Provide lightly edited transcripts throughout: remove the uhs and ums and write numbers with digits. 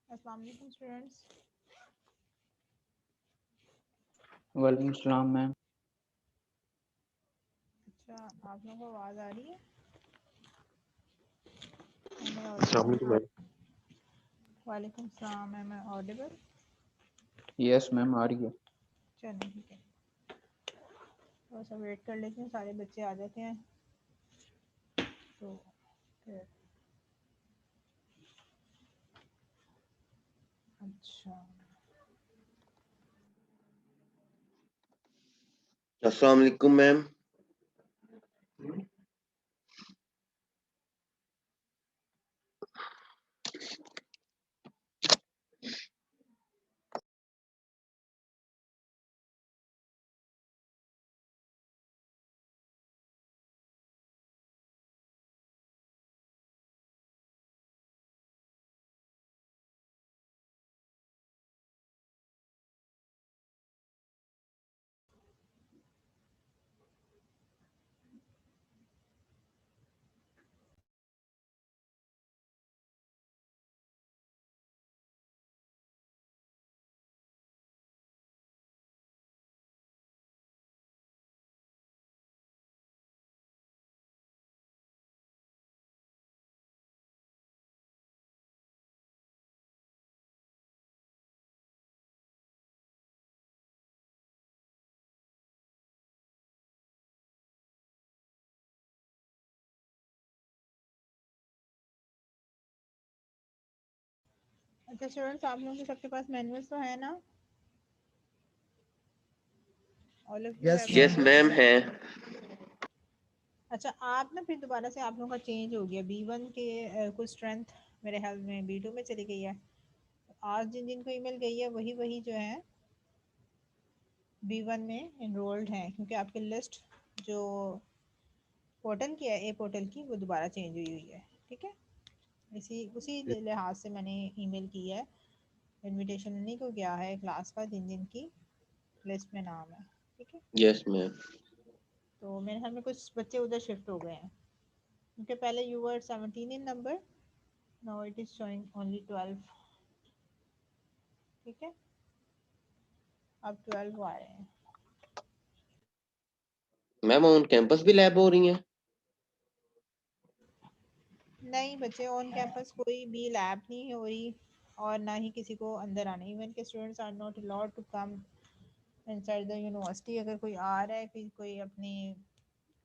अस्सलाम वालेकुम स्टूडेंट्स। वालेकुम सलाम मैम। अच्छा, आप लोगों को आवाज़ आ रही है? वालेकुम सलाम। Am I audible? Yes ma'am आ रही है। चलिए ठीक है, थोड़ा सा वेट कर लेते हैं, सारे बच्चे आ जाते हैं तो फिर। अच्छा, अस्सलाम वालेकुम मैम। स्टूडेंट्स, आप लोगों के सबके पास मैनुअल्स तो है ना? All of you Yes, have yes ma'am. Ma'am है। अच्छा, आप ना फिर दोबारा से आप लोगों का चेंज हो गया। B1 के कुछ स्ट्रेंथ मेरे हेल्थ में B2 में चली गई है। आज जिन जिन को ईमेल गई है वही वही जो है B1 में इनरोल्ड हैं, क्योंकि आपकी लिस्ट जो पोर्टल की है, ए पोर्टल की, वो दोबारा चेंज हुई हुई है। ठीक है, इसी उसी लिहाज से मैंने ईमेल की है। इनविटेशन उन्हीं को गया है क्लास का जिन जिन की लिस्ट में नाम है। ठीक है, यस मैम। तो मेरे ख्याल में कुछ बच्चे उधर शिफ्ट हो गए हैं, क्योंकि पहले you were 17 in number, now it is showing only 12। ठीक है, अब 12 आ रहे हैं। मैम ऑन कैंपस भी लैब हो रही है? नहीं बच्चे, ऑन कैंपस कोई भी लैब नहीं हो रही और ना ही किसी को अंदर आने। इवन के students are not allowed to come inside the university. अगर कोई आ रहा है कि कोई अपनी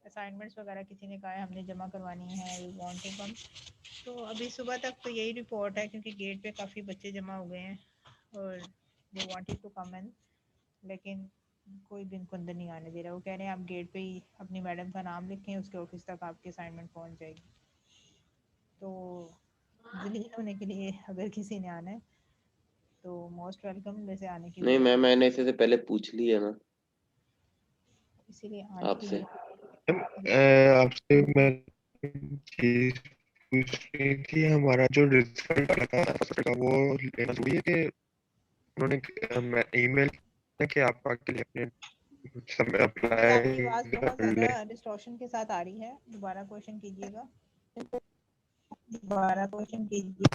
असाइनमेंट्स वगैरह किसी ने कहा है हमने जमा करवानी है, वी वांट टू कम, तो अभी सुबह तक तो यही रिपोर्ट है, क्योंकि गेट पे काफ़ी बच्चे जमा हो गए हैं और दे वांटेड टू कम इन, लेकिन कोई भी इनको अंदर नहीं आने दे रहा। वो कह रहे हैं आप गेट पे ही अपनी मैडम का नाम लिखें, उसके ऑफिस तक आपकी असाइनमेंट पहुंच जाएगी। तो जलील होने के लिए अगर किसी ने आना है तो मोस्ट वेलकम, वैसे आने की नहीं मैम, ज़रूरत मैंने इसे से पहले पूछ लिया ना इसीलिए आने की आपसे। आपसे मैं चीज पूछ रही थी, हमारा जो रिजल्ट आया था वो लेना जरूरी है कि उन्होंने ईमेल कि आप आके अपने सब जी आपकी अप्लाई आवाज़ बहुत कर ज़्यादा लें। डिस्टॉर्शन के साथ आ रही है, दोबारा क्वेश्चन कीजिएगा। दोबारा क्वेश्चन कीजिए।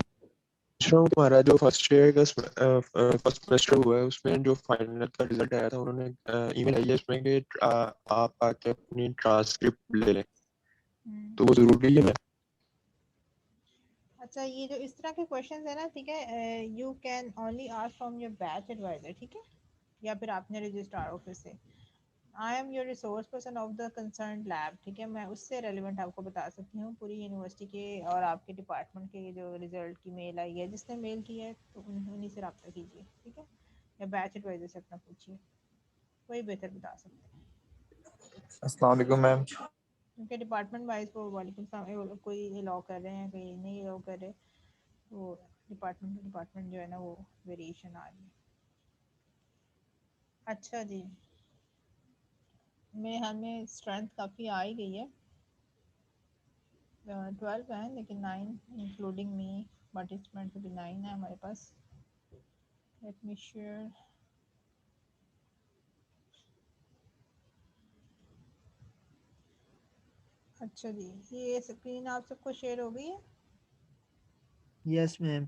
हमारा जो फर्स्ट ईयर का फर्स्ट सेमेस्टर हुआ है उसमें जो फाइनल का रिजल्ट आया था, उन्होंने ईमेल आई है इसमें कि आप आके अपनी ट्रांसक्रिप्ट ले लें, तो वो जरूरी है। अच्छा, ये जो इस तरह के क्वेश्चंस है ना, ठीक है, you can only ask from your batch advisor. ठीक है, या फिर आपने रजिस्ट्रार ऑफिस से। I am your resource person of the concern lab. ठीक है, मैं उससे रेलिवेंट आपको बता सकती हूँ पूरी यूनिवर्सिटी के और आपके डिपार्टमेंट के जो रिजल्ट की मेल आई है। जिसने मेल की है तो उन्हीं से रब्ता कीजिए। ठीक है, या बैच एडवाइजर से अपना पूछिए, वही बेहतर बता सकते हैं, अस्सलाम वालेकुम मैम। क्योंकि डिपार्टमेंट वाइज वो वालेकुम सलाम, कोई अलाउ कर रहे हैं कोई नहीं अलाउ कर रहे, वो डिपार्टमेंट टू डिपार्टमेंट जो है ना वो वेरिएशन आ रही है। अच्छा जी, मेरे हाथ में स्ट्रेंथ काफ़ी आ ही गई है। 12 है, लेकिन 9 including me, but it's meant to be 9 है हमारे पास। Let me share. अच्छा जी, ये स्क्रीन आप सबको शेयर हो गई है? Yes ma'am.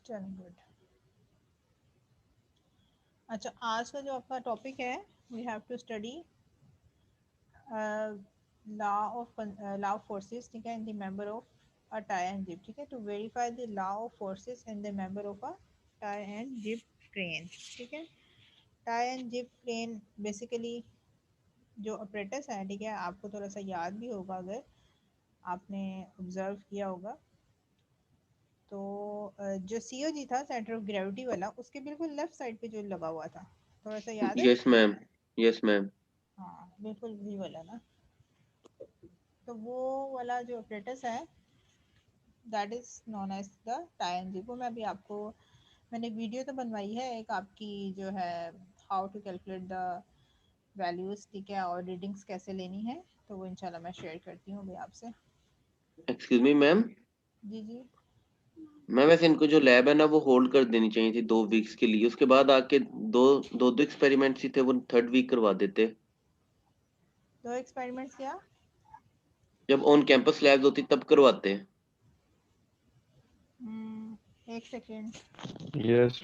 चलो गुड। अच्छा, आज का जो आपका टॉपिक है, we have to study law of forces. ठीक है, in the member of a tie and jib. ठीक है, to verify the law of forces in the member of a tie and jib crane. ठीक है, tie and jib crane basically जो operators हैं, ठीक है, आपको थोड़ा सा याद भी होगा अगर आपने ऑब्जर्व किया होगा तो जो सीओजी था, सेंटर ऑफ ग्रेविटी वाला, उसके बिल्कुल लेफ्ट साइड पे जो लगा हुआ था, थोड़ा सा याद है? Yes ma'am. Yes ma'am. हाँ बिल्कुल वही वाला ना। तो वो वाला जो ऑपरेटर्स है, that is known as the tie and jib. वो मैं अभी आपको, मैंने वीडियो तो बनवाई है एक आपकी जो है, how to calculate the values. ठीक है, और रीडिंग्स कैसे लेनी है, तो वो इंशाल्लाह मैं शेयर करती हूँ अभी आपसे। Excuse me ma'am. जी जी। मैम वैसे इनको जो लैब है ना वो होल्ड कर देनी चाहिए थी 2 वीक्स के लिए, उसके बाद आके दो दो दो एक्सपेरिमेंट्स ही थे वो थर्ड वीक करवा देते। दो एक्सपेरिमेंट्स क्या? जब ऑन कैंपस लैब्स होती तब करवाते। एक सेकेंड। यस।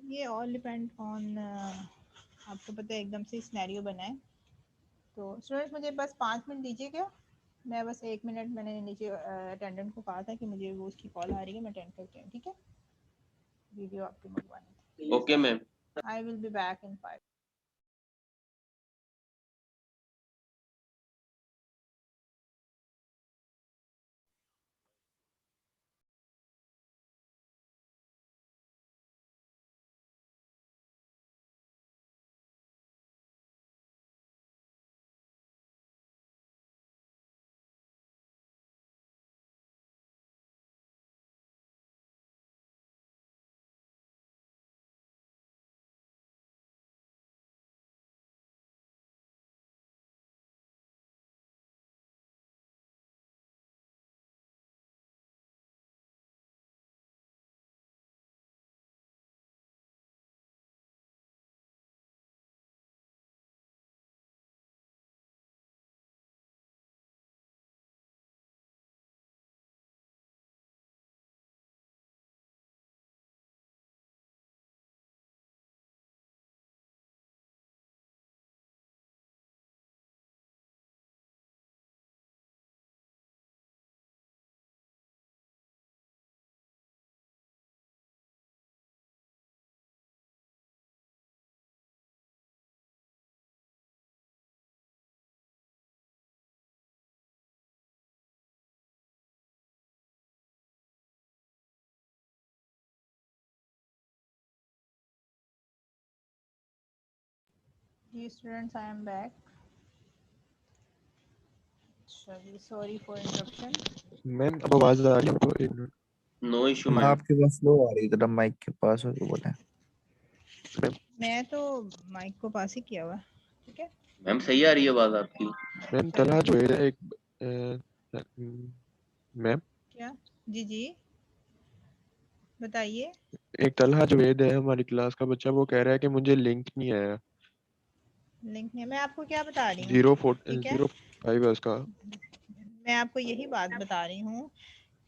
ये ऑल डिपेंड ऑन, आपको पता है एकदम से सिनेरियो बना है। तो स्टूडेंट्स मुझे बस 5 मिनट दीजिए क्या, मैं बस 1 मिनट, मैंने नीचे अटेंडेंट को कहा था कि मुझे वो उसकी कॉल आ रही है, मैं अटेंड करती हूँ। ठीक है, वीडियो आपकी मंगवानी ओके मैम। थी। I will be back in 5। जी स्टूडेंट्स, आई एम बैक। अच्छा जी, सॉरी फॉर इंटरप्शन। मैम अब आवाज आ रही है तो एक minute. No issue ma'am ma'am. आपकी आवाज स्लो आ रही है, जरा माइक के पास हो तो बोलें। मैं तो माइक को पास ही किया हुआ है, ठीक है। मैम सही आ रही है आवाज आपकी। मैम चलो तलहा ठीक जुबैर है। है एक मैम क्या? जी जी, बताइए। एक तलहा जुबैर है हमारी क्लास का बच्चा, वो कह रहा है कि मुझे लिंक नहीं आया। लिंक नहीं, मैं आपको क्या बता रही हूँ, 0 ठीक है। 05 है उसका। मैं आपको यही बात बता रही हूँ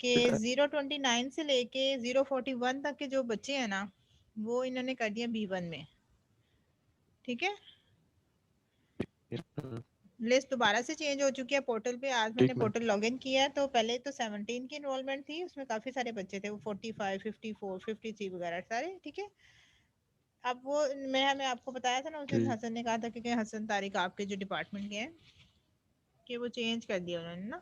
कि 029 से लेके 041 तक के जो बच्चे हैं ना, वो इन्होंने कर दिया B1 में, ठीक है। लिस्ट दोबारा से चेंज हो चुकी है पोर्टल पे। आज मैंने ठीक मैम। पोर्टल लॉगिन किया है तो पहले तो 17 की इनरोलमेंट थी, उसमें काफी सारे बच्चे थे, वो 45 54 53 वगैरह सारे, ठीक है। अब वो मैं आपको बताया था ना उस दिन, ठीक। हसन ने कहा था कि हसन तारिक आपके जो डिपार्टमेंट के हैं कि वो चेंज कर दिया उन्होंने ना।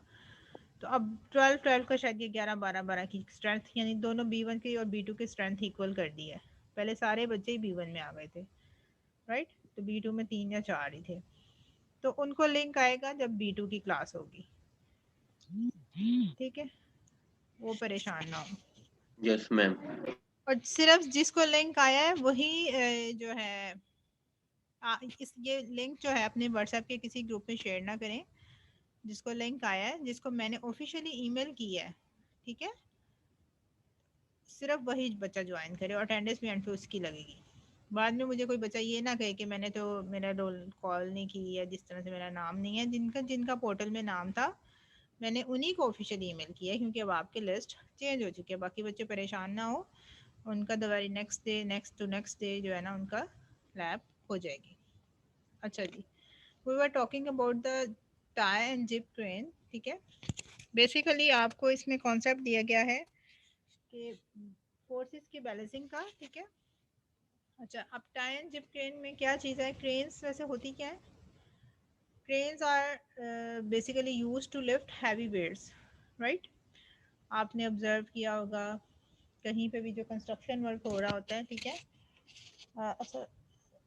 तो अब 12 का शायद ये 11 12 की स्ट्रेंथ, यानी दोनों B1 की और B2 की स्ट्रेंथ इक्वल कर दी है। पहले सारे बच्चे ही B1 में आ गए थे, राइट। तो B2 में 3 या 4 ही थे। तो उनको लिंक आएगा जब B2 की क्लास होगी, ठीक है। वो परेशान ना हो। Yes ma'am. और सिर्फ जिसको लिंक आया है वही जो है ये लिंक जो है अपने व्हाट्सएप के किसी ग्रुप में शेयर ना करें। जिसको लिंक आया है, जिसको मैंने ऑफिशियली ईमेल किया है, ठीक है, सिर्फ वही बच्चा ज्वाइन करे और अटेंडेंस भी एंड पे उसकी लगेगी। बाद में मुझे कोई बच्चा ये ना कहे कि मैंने तो मेरा रोल कॉल नहीं की है, जिस तरह से मेरा नाम नहीं है। जिनका जिनका पोर्टल में नाम था मैंने उन्हीं को ऑफिशियल ईमेल किया है, क्योंकि अब आपकी लिस्ट चेंज हो चुकी है। बाकी बच्चे परेशान ना हो, उनका दवाई next day next to next day जो है ना उनका लैब हो जाएगी। अच्छा जी, we were talking about the tie and jib crane, ठीक है। बेसिकली आपको इसमें कॉन्सेप्ट दिया गया है कि फोर्सेस की बैलेंसिंग का, ठीक है। अच्छा, अब टाई एंड जिप क्रेन में क्या चीज़ है, क्रेन्स वैसे होती क्या है? Cranes are basically use to lift heavy weights, right. आपने ऑब्जर्व किया होगा कहीं पे भी जो कंस्ट्रक्शन वर्क हो रहा होता है, ठीक है। अच्छा,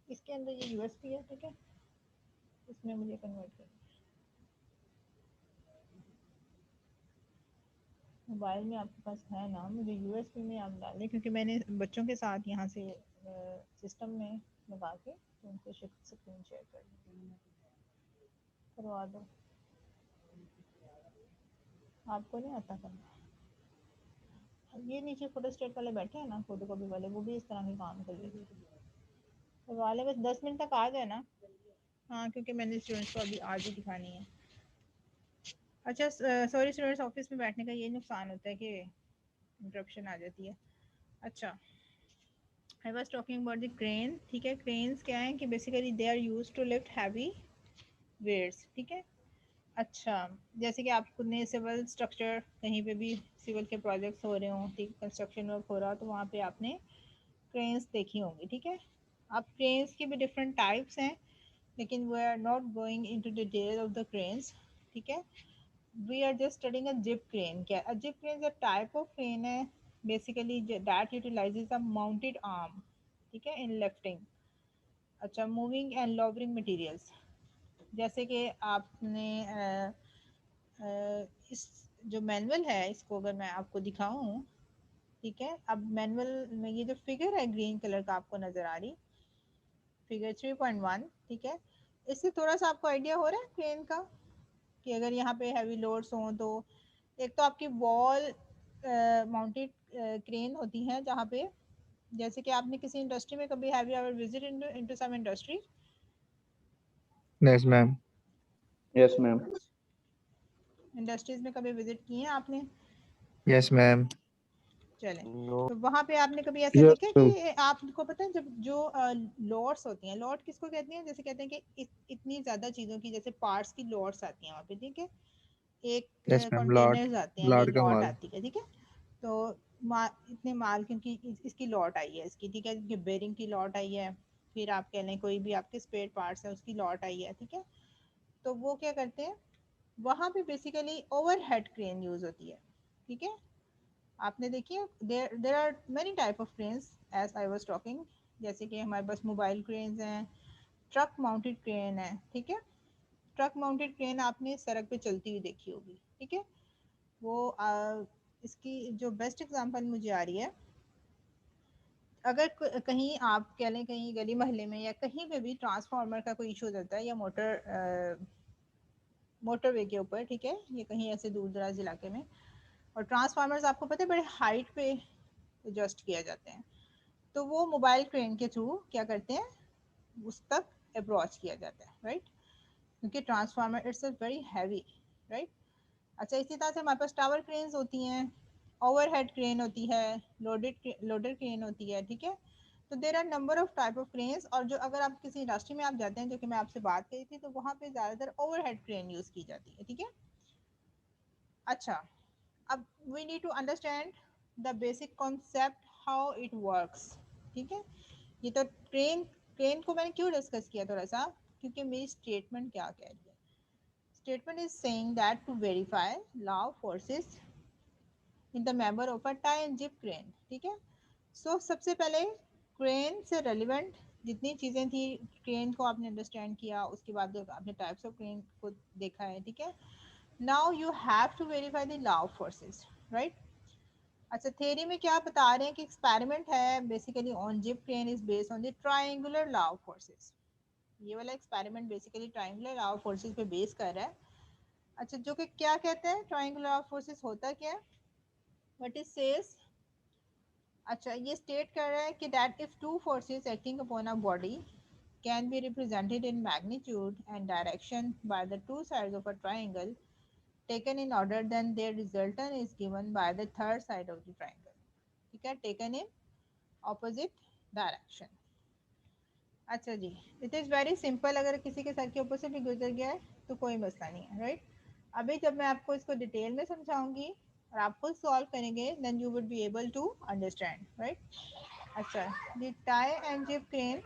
इसके अंदर ये यूएसपी है, ठीक है। इसमें मुझे कन्वर्ट कर, मोबाइल में आपके पास है ना, मुझे यूएसबी में आप डाल दें, क्योंकि मैंने बच्चों के साथ यहाँ से सिस्टम में लगा के तो उनको स्क्रीन शेयर करवा दो। आपको नहीं आता करना। ये नीचे फोटो स्टेट वाले बैठे हैं ना, फोटो कॉपी वाले, वो भी इस तरह के काम कर लेते तो वाले बस 10 मिनट तक आ जाए ना। हाँ, क्योंकि मैंने स्टूडेंट्स को अभी आज ही दिखानी है। अच्छा सॉरी स्टूडेंट्स, ऑफिस में बैठने का ये नुकसान होता है कि इंटरप्शन आ जाती है। अच्छा, I was talking about the crane, ठीक है। क्रेन्स क्या है कि basically they are use to lift heavy weights, ठीक है। अच्छा, जैसे कि आपने सिविल स्ट्रक्चर कहीं पे भी सिविल के प्रोजेक्ट्स हो रहे हों, ठीक, कंस्ट्रक्शन वर्क हो रहा हो, तो वहाँ पे आपने क्रेन्स देखी होंगी, ठीक है। अब क्रेन्स की भी डिफरेंट टाइप्स हैं, लेकिन we are not going into detail of the cranes, ठीक है। We are just studying a jib crane. क्या a jib crane a type of crane है basically that utilises a mounted arm, ठीक है, in lifting, अच्छा, moving and lowering materials. जैसे कि आपने इस जो मैनुअल है इसको अगर मैं आपको दिखाऊं, ठीक है। अब मैनुअल में ये जो फिगर है ग्रीन कलर का आपको नजर आ रही, फिगर 3.1, ठीक है। इससे थोड़ा सा आपको आइडिया हो रहा है क्रेन का कि अगर यहाँ पे हैवी लोड्स हों तो एक तो आपकी वॉल माउंटेड क्रेन होती हैं, जहाँ पे जैसे कि आपने किसी इंडस्ट्री में कभी have you ever visit into some industry? Yes ma'am. Yes ma'am. Industries में कभी विजिट किए हैं आपने? Yes ma'am. चलें, नो। तो वहाँ पे आपने कभी ऐसा देखा है कि आपको पता है जब जो लॉट्स होती हैं, लॉट किसको कहते हैं? जैसे कहते हैं कि इतनी ज़्यादा चीज़ों की जैसे पार्ट्स की लॉट्स आती हैं वहाँ पे, ठीक है। एक यस मैम, लॉट, कंटेनर्स आते हैं, ये लॉट का लॉट माल। आती है, ठीक है। तो इतने माल क्योंकि इसकी लॉट आई है इसकी, ठीक है, बेरिंग की लॉट आई है, फिर आप कह लें कोई भी आपके स्पेयर पार्ट्स है उसकी लॉट आई है, ठीक है। तो वो क्या करते हैं, वहाँ पे बेसिकली ओवरहेड क्रेन यूज होती है, ठीक है। आपने देखी है there are many type of cranes as I was talking, जैसे कि हमारे पास मोबाइल क्रेन्स हैं, ट्रक माउंटेड क्रेन है, ठीक है। ट्रक माउंटेड क्रेन आपने सड़क पे चलती हुई देखी होगी, ठीक है। वो इसकी जो बेस्ट एग्जांपल मुझे आ रही है, अगर कहीं आप कह लें कहीं गली मोहल्ले में या कहीं पे भी ट्रांसफार्मर का कोई इशू हो जाता है या मोटरवे के ऊपर, ठीक है, ये कहीं ऐसे दूर दराज इलाके में, और ट्रांसफार्मर्स आपको पता है बड़े हाइट पे एडजस्ट किया जाते हैं, तो वो मोबाइल क्रेन के थ्रू क्या करते हैं, उस तक अप्रोच किया जाता है, राइट, क्योंकि transformer it's very heavy, right. अच्छा, इसी तरह से हमारे पास टावर क्रेन्स होती हैं, ओवरहेड क्रेन होती है, लोडर क्रेन होती है, ठीक है। तो there are number of type of cranes, और जो अगर आप किसी इंडस्ट्री में आप जाते हैं, जो कि मैं आपसे बात करी थी, तो वहाँ पे ज़्यादातर ओवरहेड क्रेन यूज़ की जाती है, ठीक है। अच्छा, अब we need to understand the basic concept how it works, ठीक है। ये तो क्रेन क्रेन को मैंने क्यों डिस्कस किया थोड़ा सा, क्योंकि मेरी स्टेटमेंट क्या कह रही है। Statement is saying that to verify law of forces in the member of a tie and jib crane, ठीक है। So सबसे पहले क्रेन से रेलिवेंट जितनी चीज़ें थी, क्रेन को आपने अंडरस्टैंड किया, उसके बाद आपने टाइप्स ऑफ क्रेन को देखा है, ठीक है। Now you have to verify the law of forces, right. अच्छा, थ्योरी में क्या बता रहे हैं कि एक्सपेरिमेंट है basically on jib crane is based on the triangular law of forces. ये वाला experiment basically triangular law of forces पे बेस कर रहा है। अच्छा, जो कि क्या कहते हैं, ट्रायंगुलर ऑफ फोर्सेस होता क्या है, व्हाट इज सेज। अच्छा, ये स्टेट कर रहा है कि that if two forces acting upon a body can be represented in magnitude and direction by the two sides of a triangle taken in order, then their resultant is given by the third side of the triangle, ठीक है, taken in opposite direction. अच्छा जी, it is very simple, अगर किसी के sir के ऊपर से भी गुजर गया है तो कोई मसला नहीं है, राइट। अभी जब मैं आपको इसको डिटेल में समझाऊंगी और आप खुद सॉल्व करेंगे, then you would be able to understand, right. अच्छा, the tie and jib crane,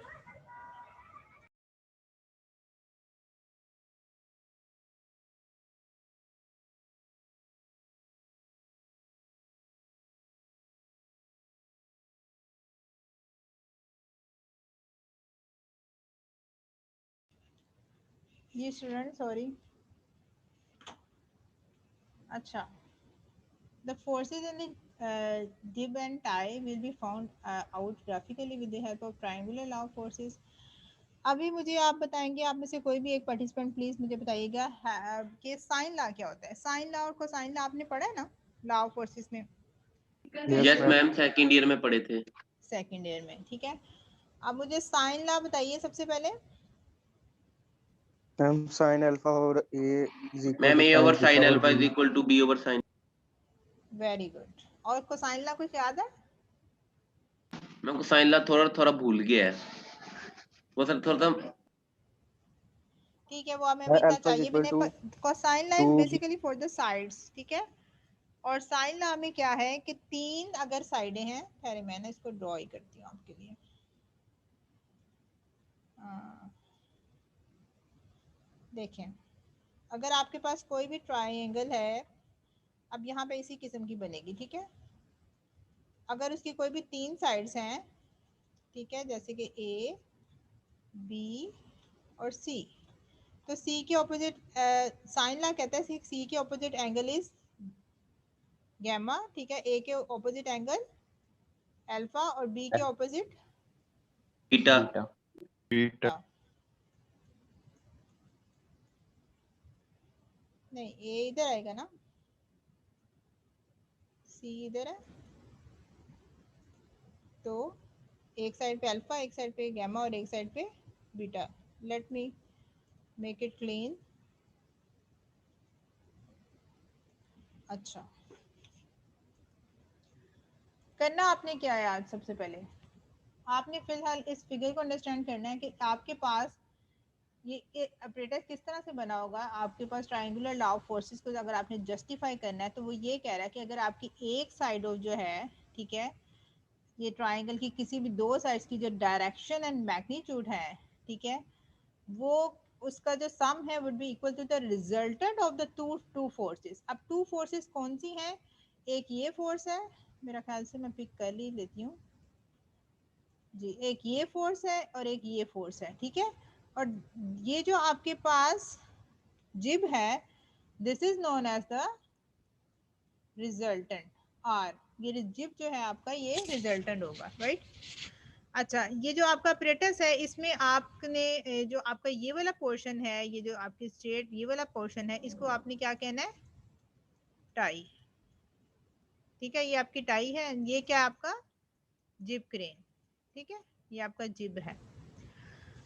ये स्टूडेंट सॉरी। अच्छा, the forces in the dib and tie will be found out graphically with the help of triangular law of forces. अभी मुझे आप बताएंगे, आप में से कोई भी एक पार्टिसिपेंट प्लीज मुझे बताइएगा कि साइन लॉ क्या होता है। साइन लॉ और कोसाइन लॉ आपने पढ़ा है ना, लॉ ऑफ फोर्सेस में, यस मैम, सेकंड ईयर में पढ़े थे। सेकंड ईयर में, ठीक है। अब मुझे साइन लॉ बताइए सबसे पहले। मैम साइन अल्फा और a is equal ma'am to a sine over sine theta और alpha is b. Equal to b over sine. Very good. और कोसाइन लॉ कुछ याद है? मैम कोसाइन लॉ थोड़ा थोड़ा भूल गया है, वो सर थोड़ा ठीक है, वो हमें अभी इतना अल्फा इज चाहिए भी इक्वल टू नहीं। Cosine law is 2 basically for the sides, ठीक है। और साइन लॉ में क्या है कि तीन अगर साइडें हैं, ठहरे मैं ना इसको ड्रॉ ही करती हूँ आपके लिए। देखें, अगर आपके पास कोई भी ट्रायंगल है, अब यहाँ पे इसी किस्म की बनेगी, ठीक है। अगर उसकी कोई भी तीन साइड्स हैं, ठीक है, जैसे कि ए, बी और सी, तो सी के ऑपोजिट, साइन लॉ कहता है सी के ऑपोजिट एंगल इज गैमा, ठीक है। ए के ऑपोजिट एंगल अल्फा और बी के ऑपोजिट थीटा। बीटा। बीटा। नहीं, ए इधर आएगा ना, सी इधर है, तो एक साइड पे अल्फा, एक साइड पे गैमा और एक साइड पे beta. Let me make it clean. अच्छा, करना आपने क्या है आज, सबसे पहले आपने फिलहाल इस फिगर को अंडरस्टैंड करना है कि आपके पास ये ऑपरेटर किस तरह से बना होगा। आपके पास ट्रायंगुलर लॉ ऑफ फोर्सेस को अगर आपने जस्टिफाई करना है, तो वो ये कह रहा है कि अगर आपकी एक साइड ऑफ जो है, ठीक है, ये ट्रायंगल की किसी भी दो साइड्स की जो डायरेक्शन एंड मैग्नीट्यूड है, ठीक है, वो उसका जो सम है would be equal to the resultant of the two forces. अब टू फोर्सेस कौन सी हैं? एक ये फोर्स है, मेरा ख्याल से मैं पिक कर लेती हूँ जी, एक ये फोर्स है और एक ये फोर्स है, ठीक है। और ये जो आपके पास जिब है, this is known as the resultant R. ये जिब जो है आपका ये रिजल्टेंट होगा, राइट। अच्छा, ये जो आपका अपरेटस है, इसमें आपने जो आपका ये वाला पोर्शन है, ये जो आपकी स्ट्रेट ये वाला पोर्शन है, इसको आपने क्या कहना है, टाई। ठीक है, ये आपकी टाई है, ये क्या आपका जिब क्रेन। ठीक है, ये आपका जिब है।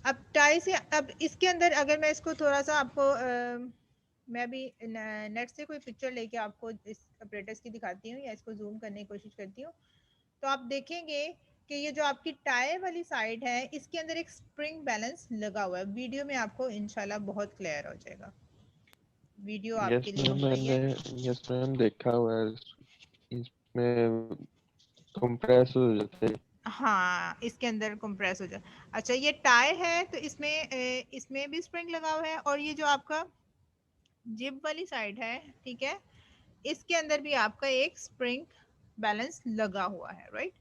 अब टाई से, अब इसके अंदर अगर मैं इसको थोड़ा सा आपको मैं भी नेट से कोई पिक्चर लेके आपको इस अपरेटस की दिखाती हूँ, या इसको जूम करने की कोशिश करती हूँ, तो आप देखेंगे कि ये जो आपकी टाई वाली साइड है, इसके अंदर एक स्प्रिंग बैलेंस लगा हुआ है। वीडियो में आपको इंशाल्लाह बहुत क्लियर हो जाएगा, वीडियो यस आपके लिए मैम, हो रही है। यस मैम देखा हुआ है, इसमें कंप्रेस हो जाते हैं। हाँ, इसके अंदर कंप्रेस हो जाए। अच्छा, ये टाई है तो इसमें भी स्प्रिंग लगा हुआ है, और ये जो आपका जिब वाली साइड है, ठीक है, इसके अंदर भी आपका एक स्प्रिंग बैलेंस लगा हुआ है, राइट।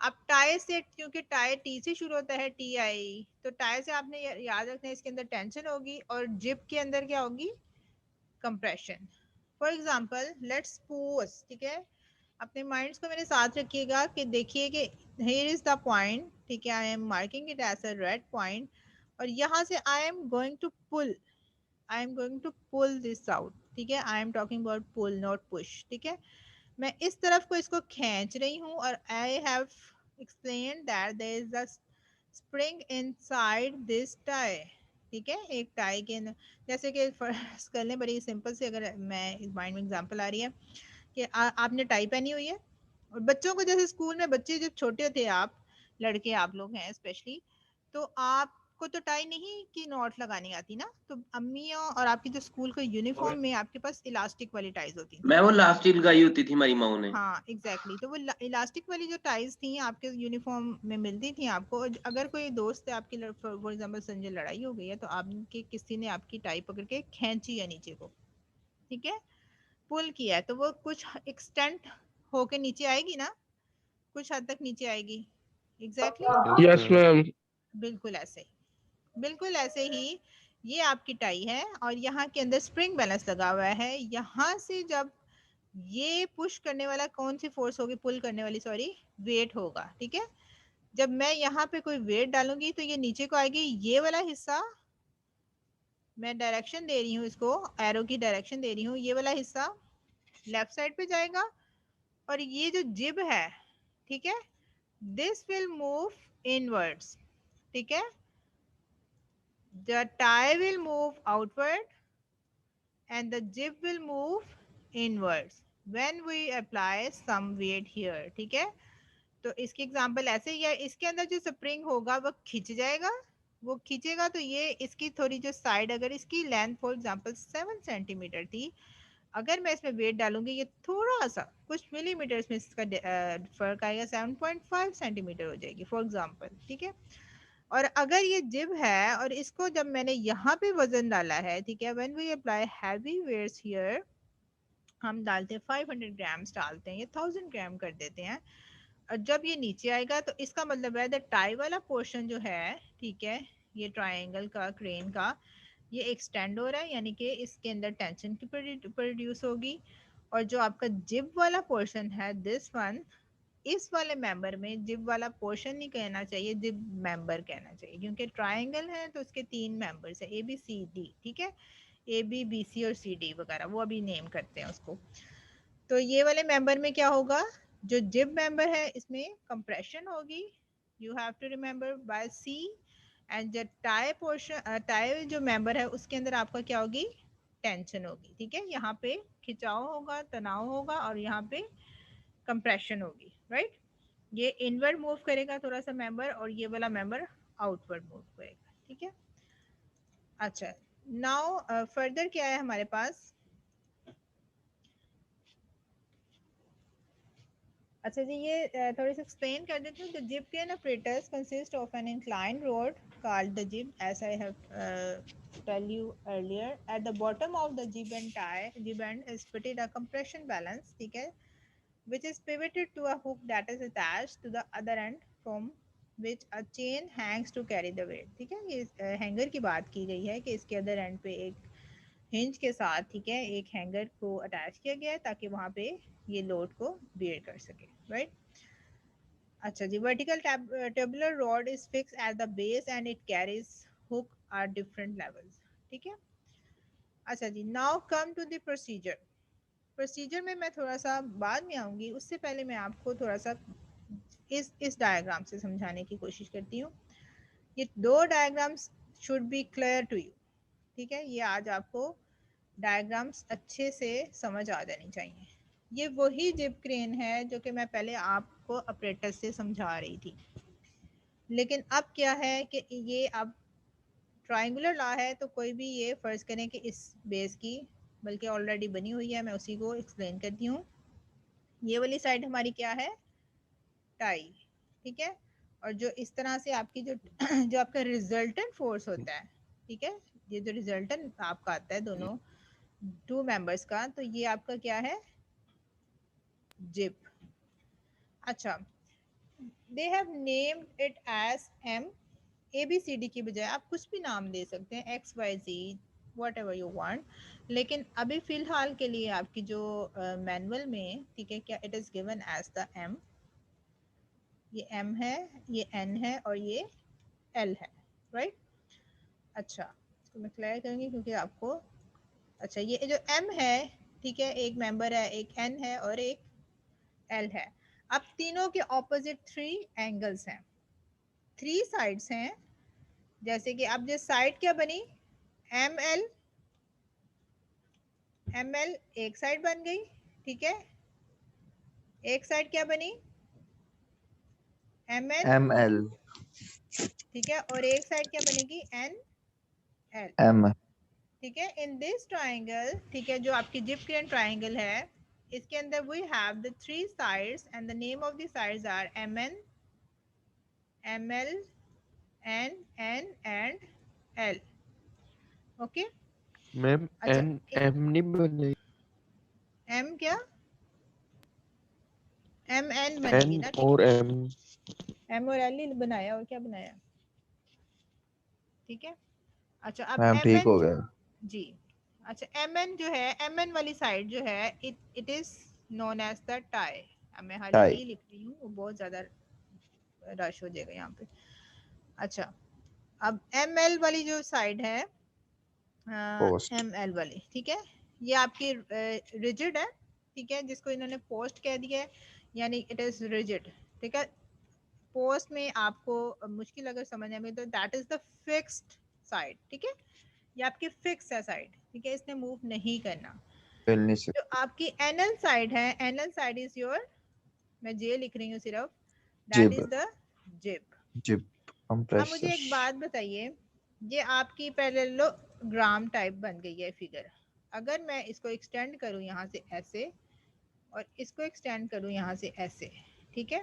अब टाई से, क्योंकि टाई टी से शुरू होता है, टी आई, तो टाई से आपने याद रखना है, इसके अंदर टेंशन होगी, और जिब के अंदर क्या होगी, compression. For example let's suppose, ठीक है, अपने माइंड्स को मेरे साथ रखिएगा कि देखिए कि हियर इज द पॉइंट, ठीक है, I am marking it as a red point, और यहाँ से I am going to pull, I am going to pull this out. ठीक है, I am talking about pull not push. ठीक है, मैं इस तरफ को इसको खींच रही हूँ, और I have explain that there is a spring inside this tie. ठीक है, एक टाई के जैसे कि फर्स्ट कर लें, बड़ी सिंपल से, अगर मैं इस माइंड में एग्जांपल आ रही है कि आपने टाई पहनी हुई है, और बच्चों को, जैसे स्कूल में बच्चे जब छोटे थे, आप लड़के आप लोग हैं स्पेशली, तो आपको तो टाई नहीं की नॉट लगानी आती ना, तो अम्मियों और आपकी जो स्कूल के यूनिफॉर्म में आपके पास इलास्टिक वाली टाइज होती थी। मैं वो लास्ट ही लगाई होती थी हमारी माओ ने। हाँ एग्जैक्टली, तो वो इलास्टिक वाली जो टाइज थी आपके यूनिफॉर्म में मिलती थी आपको, और अगर कोई दोस्त है आपकी, फॉर एग्जांपल समझे लड़ाई हो गई है, तो आपके किसी ने आपकी टाई पकड़ के खींची है नीचे को, ठीक है, पुल किया है, तो वो कुछ एक्सटेंट होके नीचे आएगी ना, कुछ हद तक नीचे आएगी। Exactly yes ma'am. बिल्कुल ऐसे, बिल्कुल ऐसे ही ये आपकी टाई है, और यहाँ के अंदर स्प्रिंग बैलेंस लगा हुआ है। यहाँ से जब ये पुश करने वाला कौन सी फोर्स होगी, पुल करने वाली, सॉरी, वेट होगा। ठीक है, जब मैं यहाँ पे कोई वेट डालूंगी तो ये नीचे को आएगी, ये वाला हिस्सा मैं डायरेक्शन दे रही हूँ, इसको एरो की डायरेक्शन दे रही हूँ, ये वाला हिस्सा लेफ्ट साइड पे जाएगा, और ये जो जिब है, ठीक है, दिस विल मूव इनवर्ड्स। ठीक है, the tie will move outward and the jib will move inwards when we apply some weight here। ठीक है, तो इसकी एग्जांपल ऐसे ही है, इसके अंदर जो स्प्रिंग होगा वो खिंच जाएगा, वो खींचेगा, तो ये इसकी थोड़ी जो साइड, अगर इसकी लेंथ फॉर एग्जांपल 7 सेंटीमीटर थी, अगर मैं इसमें वेट डालूंगी, ये थोड़ा सा कुछ मिलीमीटर में इसका फर्क आएगा, 7.5 सेंटीमीटर हो जाएगी फॉर एग्जांपल। ठीक है, और अगर ये जिब है, और इसको जब मैंने यहाँ पे वजन डाला है, ठीक है, when we apply heavy weights here, हम डालते हैं 500 ग्राम्स डालते हैं, ये 1000 ग्राम कर देते हैं, और जब ये नीचे आएगा, तो इसका मतलब है द टाई वाला पोर्शन जो है, ठीक है, ये ट्रायंगल का, क्रेन का, ये एक्सटेंड हो रहा है, यानी कि इसके अंदर टेंशन की प्रोड्यूस होगी, और जो आपका जिब वाला पोर्शन है, दिस वन, इस वाले मेंबर में जिब वाला पोर्शन नहीं कहना चाहिए, जिब मेंबर कहना चाहिए, क्योंकि ट्रायंगल है तो उसके 3 मेंबर्स है, ए बी सी डी। ठीक है, ए बी बी सी और सी डी वगैरह, वो अभी नेम करते हैं उसको। तो ये वाले मेंबर में क्या होगा, जो जिब मेंबर है इसमें कंप्रेशन होगी, you have to remember by C, and जो टाई पोर्शन, टाई जो मेंबर है उसके अंदर आपका क्या होगी, टेंशन होगी। ठीक है, यहाँ पे खिंचाव होगा, तनाव होगा, और यहाँ पे कंप्रेशन होगी, राइट। ये इनवर्ड मूव करेगा थोड़ा सा मेंबर, और ये वाला मेंबर आउटवर्ड मूव करेगा। ठीक है, अच्छा, नाउ फर्दर क्या है हमारे पास। अच्छा जी, ये थोड़ी सी एक्सप्लेन कर देती हूँ। द जिब can operators consist of an inclined road called the jib, as I have tell you earlier. At the bottom of the jib end is fitted a compression balance, ठीक है, which is pivoted to a hook that is attached to the other end from which a chain hangs to carry the weight। ठीक है, ये hanger की बात की गई है कि इसके अदर एंड पे एक हिंज के साथ, ठीक है, एक हैंगर को अटैच किया गया है ताकि वहां पे ये लोड को बेयर कर सके, राइट। अच्छा जी, vertical tabular rod is fix at the base and it carries hook are different levels. ठीक है। अच्छा जी, now come to the procedure. Procedure में मैं थोड़ा सा बाद में आऊंगी, उससे पहले मैं आपको थोड़ा सा इस डायग्राम से समझाने की कोशिश करती हूँ। ये दो diagrams should be clear to you. ठीक है, ये आज आपको डायग्राम्स अच्छे से समझ आ जानी चाहिए। ये वही जिप क्रेन है जो कि मैं पहले आपको ऑपरेटर से समझा रही थी, लेकिन अब क्या है कि ये अब ट्रायंगुलर लॉ है, तो कोई भी ये फर्ज करें कि इस बेस की, बल्कि ऑलरेडी बनी हुई है, मैं उसी को एक्सप्लेन करती हूँ। ये वाली साइड हमारी क्या है, टाई। ठीक है, और जो इस तरह से आपकी जो जो आपका रिजल्टेंट फोर्स होता है, ठीक है, ये जो रिजल्टेंट आपका आता है दोनों टू मेंबर्स का, तो ये आपका क्या है, जिप। अच्छा, they have named it as M. ABCD की बजाय आप कुछ भी नाम दे सकते हैं, XYZ whatever you want, लेकिन अभी फिलहाल के लिए आपकी जो मैनुअल में, ठीक है, क्या it is given as the M। ये M है, ये N है और ये L है, राइट। अच्छा, तो मैं क्लियर करूंगी क्योंकि आपको, अच्छा, ये जो M है, ठीक है, एक मेंबर है, एक N है और एक L है। अब तीनों के ऑपोजिट 3 एंगल्स हैं, 3 साइड्स हैं। जैसे कि अब जो साइड क्या बनी, ML, ML एक साइड बन गई, ठीक है, एक साइड क्या बनी, MN, ML ठीक है, और एक साइड क्या बनेगी, NL, M ठीक है। इन दिस ट्राइंगल, ठीक है, जो आपकी जिप्सियन ट्राइंगल है, इसके अंदर we have the 3 sides and the name of the sides are MN, ML, NN and L। Okay, ma'am अच्छा, एन एम नहीं बनेगी, M क्या, MN एन बनेगी ना, ठीक और एम। है, M और L ही बनाया, और क्या बनाया, ठीक है। अच्छा, अब मैम ठीक MN हो गया। जी, अच्छा, MN जो है, MN वाली साइड जो है, it is known as the tie. अब मैं खाली टाई टी लिख रही हूँ, वो बहुत ज्यादा रश हो जाएगा यहाँ पे। अच्छा, अब ML वाली जो साइड है, पोस्ट ML वाली, ठीक है, ये आपकी रिजिड है, ठीक है, जिसको इन्होंने पोस्ट कह दिया है, यानी इट इज रिजिड। ठीक है, पोस्ट में आपको मुश्किल अगर समझने में, तो that is the fixed side. ठीक है, ये आपकी फिक्स है साइड, ठीक है, इसने मूव नहीं करना। मिल नहीं जो सकती। आपकी एनएल साइड है, एनएल साइड इज योर, मैं जे लिख रही हूँ सिर्फ, दैट जिब इज द जिप। जिब अब कंप्रेसर। मुझे एक बात बताइए, ये आपकी पैरेललोग्राम टाइप बन गई है फिगर। अगर मैं इसको एक्सटेंड करूँ यहाँ से ऐसे, और इसको एक्सटेंड करूँ यहाँ से ऐसे, ठीक है,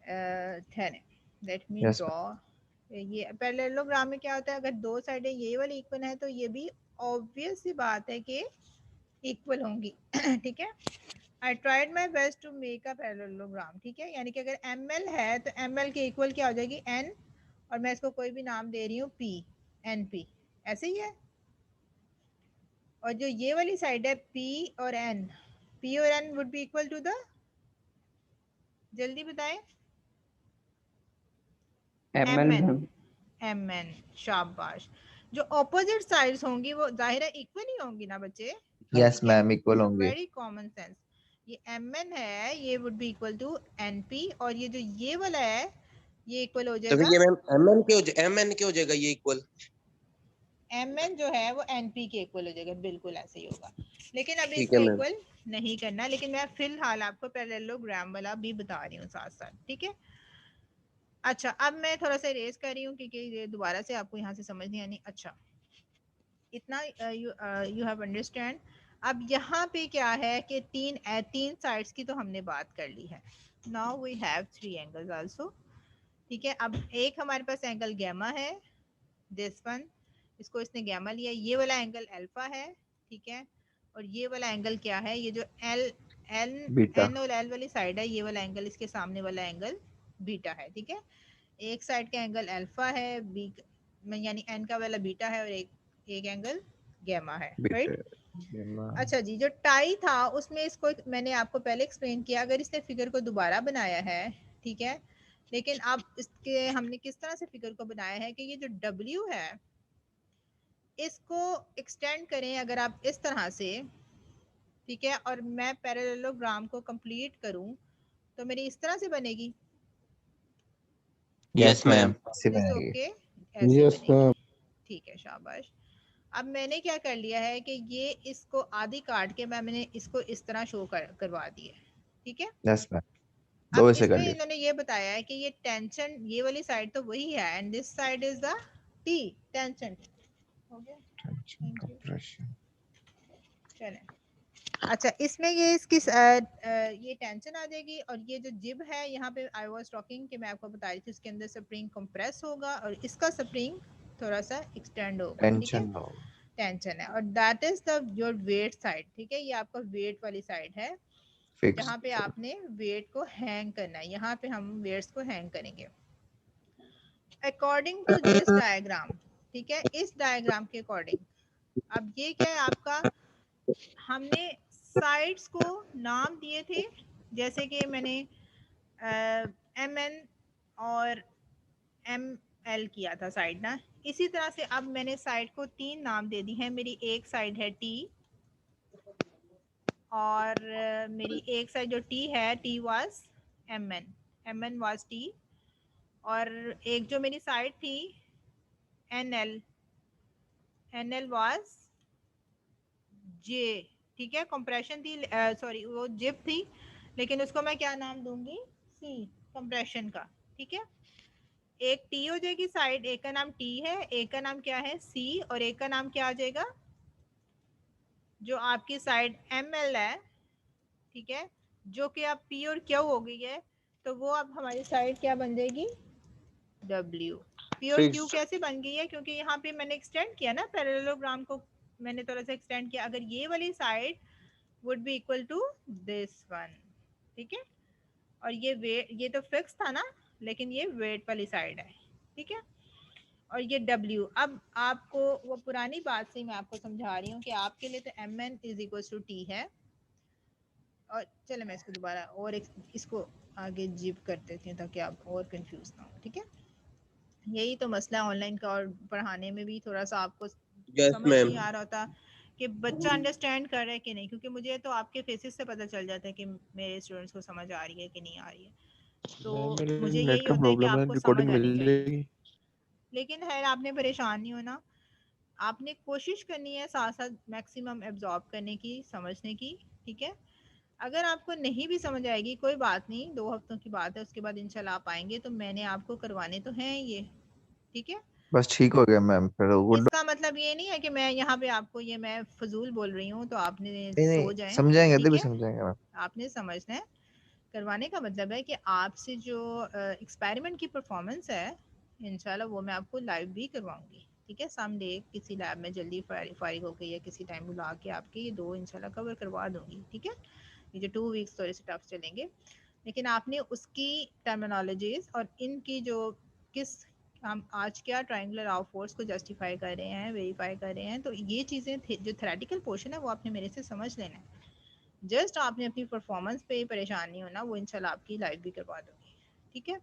ठहरे, लेट मी यस ड्रॉ। ये पैरेललोग्राम में क्या होता है, अगर दो साइडें ये वाली इक्वल है, तो ये भी ऑब्वियस सी बात है कि इक्वल होंगी। ठीक है, I tried my best to make a parallelogram. ठीक है, यानी कि अगर ML है तो ML के इक्वल क्या हो जाएगी, N, और मैं इसको कोई भी नाम दे रही हूँ P, NP, ऐसे ही है। और जो ये वाली साइड है P और N, P और N would be equal to the, जल्दी बताएं, ML MN, मैम। MN, शाबाश। जो ऑपोजिट साइड्स होंगी वो जाहिर है इक्वल ही होंगी ना बच्चे, यस ठीक है, मैम इक्वल दिस इज होंगे। Very common sense. ये MN है, ये would be equal to NP, और ये जो ये वाला है, ये इक्वल हो तो फिर जाएगा, ये मैम एमएन के एमएन के हो जाएगा ये इक्वल। MN जो है वो NP के इक्वल हो जाएगा, बिल्कुल ऐसे ही होगा। लेकिन अभी ठीक इसको है मैम। इक्वल नहीं करना, लेकिन मैं फिलहाल आपको पैरेललोग्राम वाला भी बता रही हूँ साथ साथ, ठीक है। अच्छा, अब मैं थोड़ा सा रेस कर रही हूँ क्योंकि ये दोबारा से आपको यहाँ से समझ नहीं आनी। अच्छा, इतना यू हैव अंडरस्टैंड। अब यहाँ पे क्या है कि तीन साइड्स की तो हमने बात कर ली है। Now we have 3 angles also. ठीक है, अब एक हमारे पास एंगल गैमा है, दिस वन, इसको इसने गैमा लिया, ये वाला एंगल अल्फा है, ठीक है, और ये वाला एंगल क्या है, ये जो एल एन बीटा एन और एल वाली साइड है, ये वाला एंगल, इसके सामने वाला एंगल बीटा है, ठीक है। एक साइड का एंगल अल्फा है, बी यानी एन का वाला बीटा है, और एक एंगल गैमा है, राइट। अच्छा जी, जो टाई था उसमें इसको मैंने आपको पहले एक्सप्लेन किया, अगर इसने फिगर को दोबारा बनाया है, ठीक है, लेकिन अब इसके हमने किस तरह से फिगर को बनाया है कि ये जो W है इसको एक्सटेंड करें अगर आप इस तरह से, ठीक है, और मैं पैरेललोग्राम को कंप्लीट करूं तो मेरी इस तरह से बनेगी। Yes ma'am. इस ओके ऐसे बनेगी, ठीक है, शाबाश। अब मैंने क्या कर लिया है कि ये इसको आधी काट के मैंने इसको इस तरह शो करवा दी है, ठीक है। यस मैम, दो अब ऐसे कर इसमें लिए। इन्होंने ये बताया है कि ये टेंशन, ये वाली साइड तो वही है, and this side is the T tension. हो गया, थैंक यू, चलें। अच्छा, इसमें ये इसकी ये टेंशन आ जाएगी, और ये जो जिब है यहाँ पे आई वाज टॉकिंग कि मैं आपको बता रही थी उसके अंदर स्प्रिंग कंप्रेस होगा और इसका स्प्रिंग थोड़ा सा एक्सटेंड होगा, ठीक है, टेंशन ना हो। टेंशन है, और that is the your weight side, ठीक है। ये आपका वेट वाली साइड है फिक्स। जहाँ पे आपने वेट को हैंग करना है, यहाँ पे हम वेट्स को हैंग करेंगे अकॉर्डिंग टू दिस डायग्राम, ठीक है, इस डायग्राम के अकॉर्डिंग। अब ये क्या है आपका, हमने साइड्स को नाम दिए थे, जैसे कि मैंने MN और ML किया था साइड ना, इसी तरह से अब मैंने साइड को 3 नाम दे दी हैं। मेरी एक साइड है T, और मेरी एक साइड जो T है, T was MN was T, और एक जो मेरी साइड थी NL वाज J, ठीक है, कंप्रेशन थी, सॉरी वो जिप थी, लेकिन उसको मैं क्या नाम दूंगी, C, कंप्रेशन का, ठीक है। एक T हो जाएगी साइड, एक का नाम T है, एक का नाम क्या है C, और एक का नाम क्या आ जाएगा, जो आपकी साइड ML है, ठीक है, जो कि अब P और Q हो गई है, तो वो अब हमारी साइड क्या बन जाएगी, W। P और Q कैसे बन गई है, क्योंकि यहाँ पे मैंने एक्सटेंड किया ना पैरेललोग्राम को, मैंने थोड़ा सा एक्सटेंड किया, अगर ये वाली side would be equal to this one, ठीक है, और ये वेट, ये तो फिक्स था ना, लेकिन ये वेट वाली साइड है, ठीक है, और ये W। अब आपको वो पुरानी बात से मैं आपको समझा रही हूँ कि आपके लिए तो MN is equal to T है, और चलो मैं इसको दोबारा और इसको आगे जिप कर देती हूँ ताकि आप और कंफ्यूज ना हो, ठीक है। यही तो मसला है ऑनलाइन का, और पढ़ाने में भी थोड़ा सा आपको यस समझ मैम। नहीं आ रहा होता कि बच्चा अंडरस्टैंड कर रहा है कि नहीं, क्योंकि मुझे तो आपके फेसेस से पता चल जाता है कि मेरे स्टूडेंट्स को समझ आ रही है कि नहीं आ रही है, तो मुझे नेट यही का होता है कि प्रॉब्लम है, आपको समझ रिकॉर्डिंग आनी मिल चाहिए। जाएगी। लेकिन खैर आपने परेशान नहीं होना, आपने कोशिश करनी है साथ साथ मैक्सिमम एब्जॉर्ब करने की, समझने की, ठीक है। अगर आपको नहीं भी समझ आएगी कोई बात नहीं, 2 हफ्तों की बात है, उसके बाद इंशाल्लाह आप आएंगे तो मैंने आपको करवाने तो हैं ये, ठीक है। बस ठीक हो गया मैम, फिर गुड। इसका मतलब ये नहीं है कि मैं यहाँ पे आपको ये मैं फजूल बोल रही हूँ तो आपने नहीं नहीं, सो जाएं, समझाएंगे तो ठीक भी है। समझाएंगे मैम। आपने समझना है, करवाने का मतलब है कि आपसे जो एक्सपेरिमेंट की परफॉर्मेंस है इंशाल्लाह वो मैं आपको लाइव भी करवाऊंगी, ठीक है। समडे किसी लैब में जल्दी फारिग होकर या किसी टाइम बुला के आपके ये 2 इंशाल्लाह कवर करवा दूंगी, ठीक है। ये जो 2 वीक्स थोड़े से टफ चलेंगे, लेकिन आपने उसकी टर्मिनोलॉजीज और इनकी जो किस, हम आज क्या ट्रायंगुलर ऑफ फोर्स को जस्टिफाई कर रहे हैं, वेरीफाई कर रहे हैं, तो ये चीज़ें जो थेरेटिकल पोर्शन है वो आपने मेरे से समझ लेना है। जस्ट आपने अपनी परफॉर्मेंस पे परेशान नहीं होना, वो इंशाल्लाह आपकी लाइव भी करवा दूंगी, ठीक है।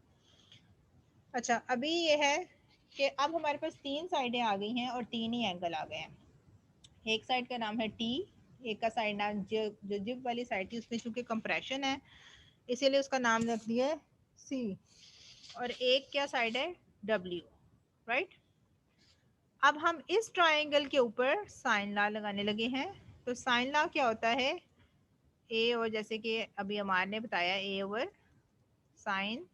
अच्छा, अभी ये है कि अब हमारे पास 3 साइडें आ गई हैं और 3 ही एंगल आ गए हैं। एक साइड का नाम है T, एक का साइड नाम जो जिब वाली साइड थी उसमें चूंकि कंप्रेशन है इसीलिए उसका नाम रख दिया है C, और एक क्या साइड है W, राइट। अब हम इस ट्रायंगल के ऊपर साइन लॉ लगाने लगे हैं। तो साइन लॉ क्या होता है, ए, और जैसे कि अभी अमार ने बताया, a over sine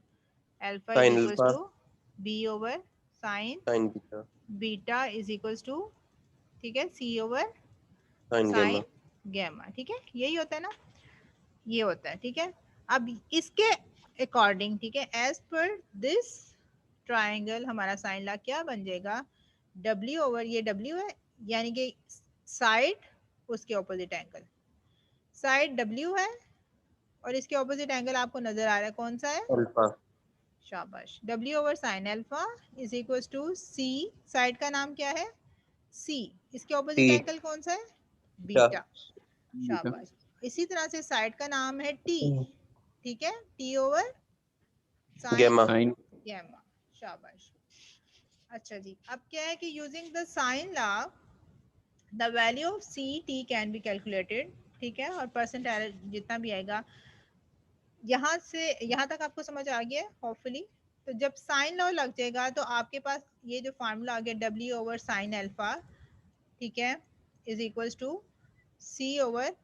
alpha is sine equals alpha to b over sine sine beta beta is equals to, ठीक है, c over sine gamma. Sine gamma, ठीक है, यही होता है ना, ये होता है, ठीक है। अब इसके अकॉर्डिंग, ठीक है, एज पर दिस ट्राइंगल हमारा साइन लॉ क्या बन जाएगा, W ओवर, ये W है यानी कि साइड उसके ऑपोजिट एंगल, साइड W है और इसके ऑपोजिट एंगल आपको नजर आ रहा है कौन सा है, अल्फा। शाबाश। W over sine alpha is equal to C, side का नाम क्या है? C, इसके ऑपोजिट T. एंगल कौन सा है? बीटा। बीटा। शाबाश। इसी तरह से साइड का नाम है T, ठीक है, T over sine Gamma. Sine gamma. शाबाश। अच्छा जी, अब क्या है कि using the sine law the value of C T can be calculated, ठीक है, और परसेंट एरर जितना भी आएगा, यहाँ से यहाँ तक आपको समझ आ गया होपफुली। तो जब साइन लॉ लग जाएगा तो आपके पास ये जो फार्मूला आ गया W ओवर साइन अल्फा, ठीक है, is equals to C over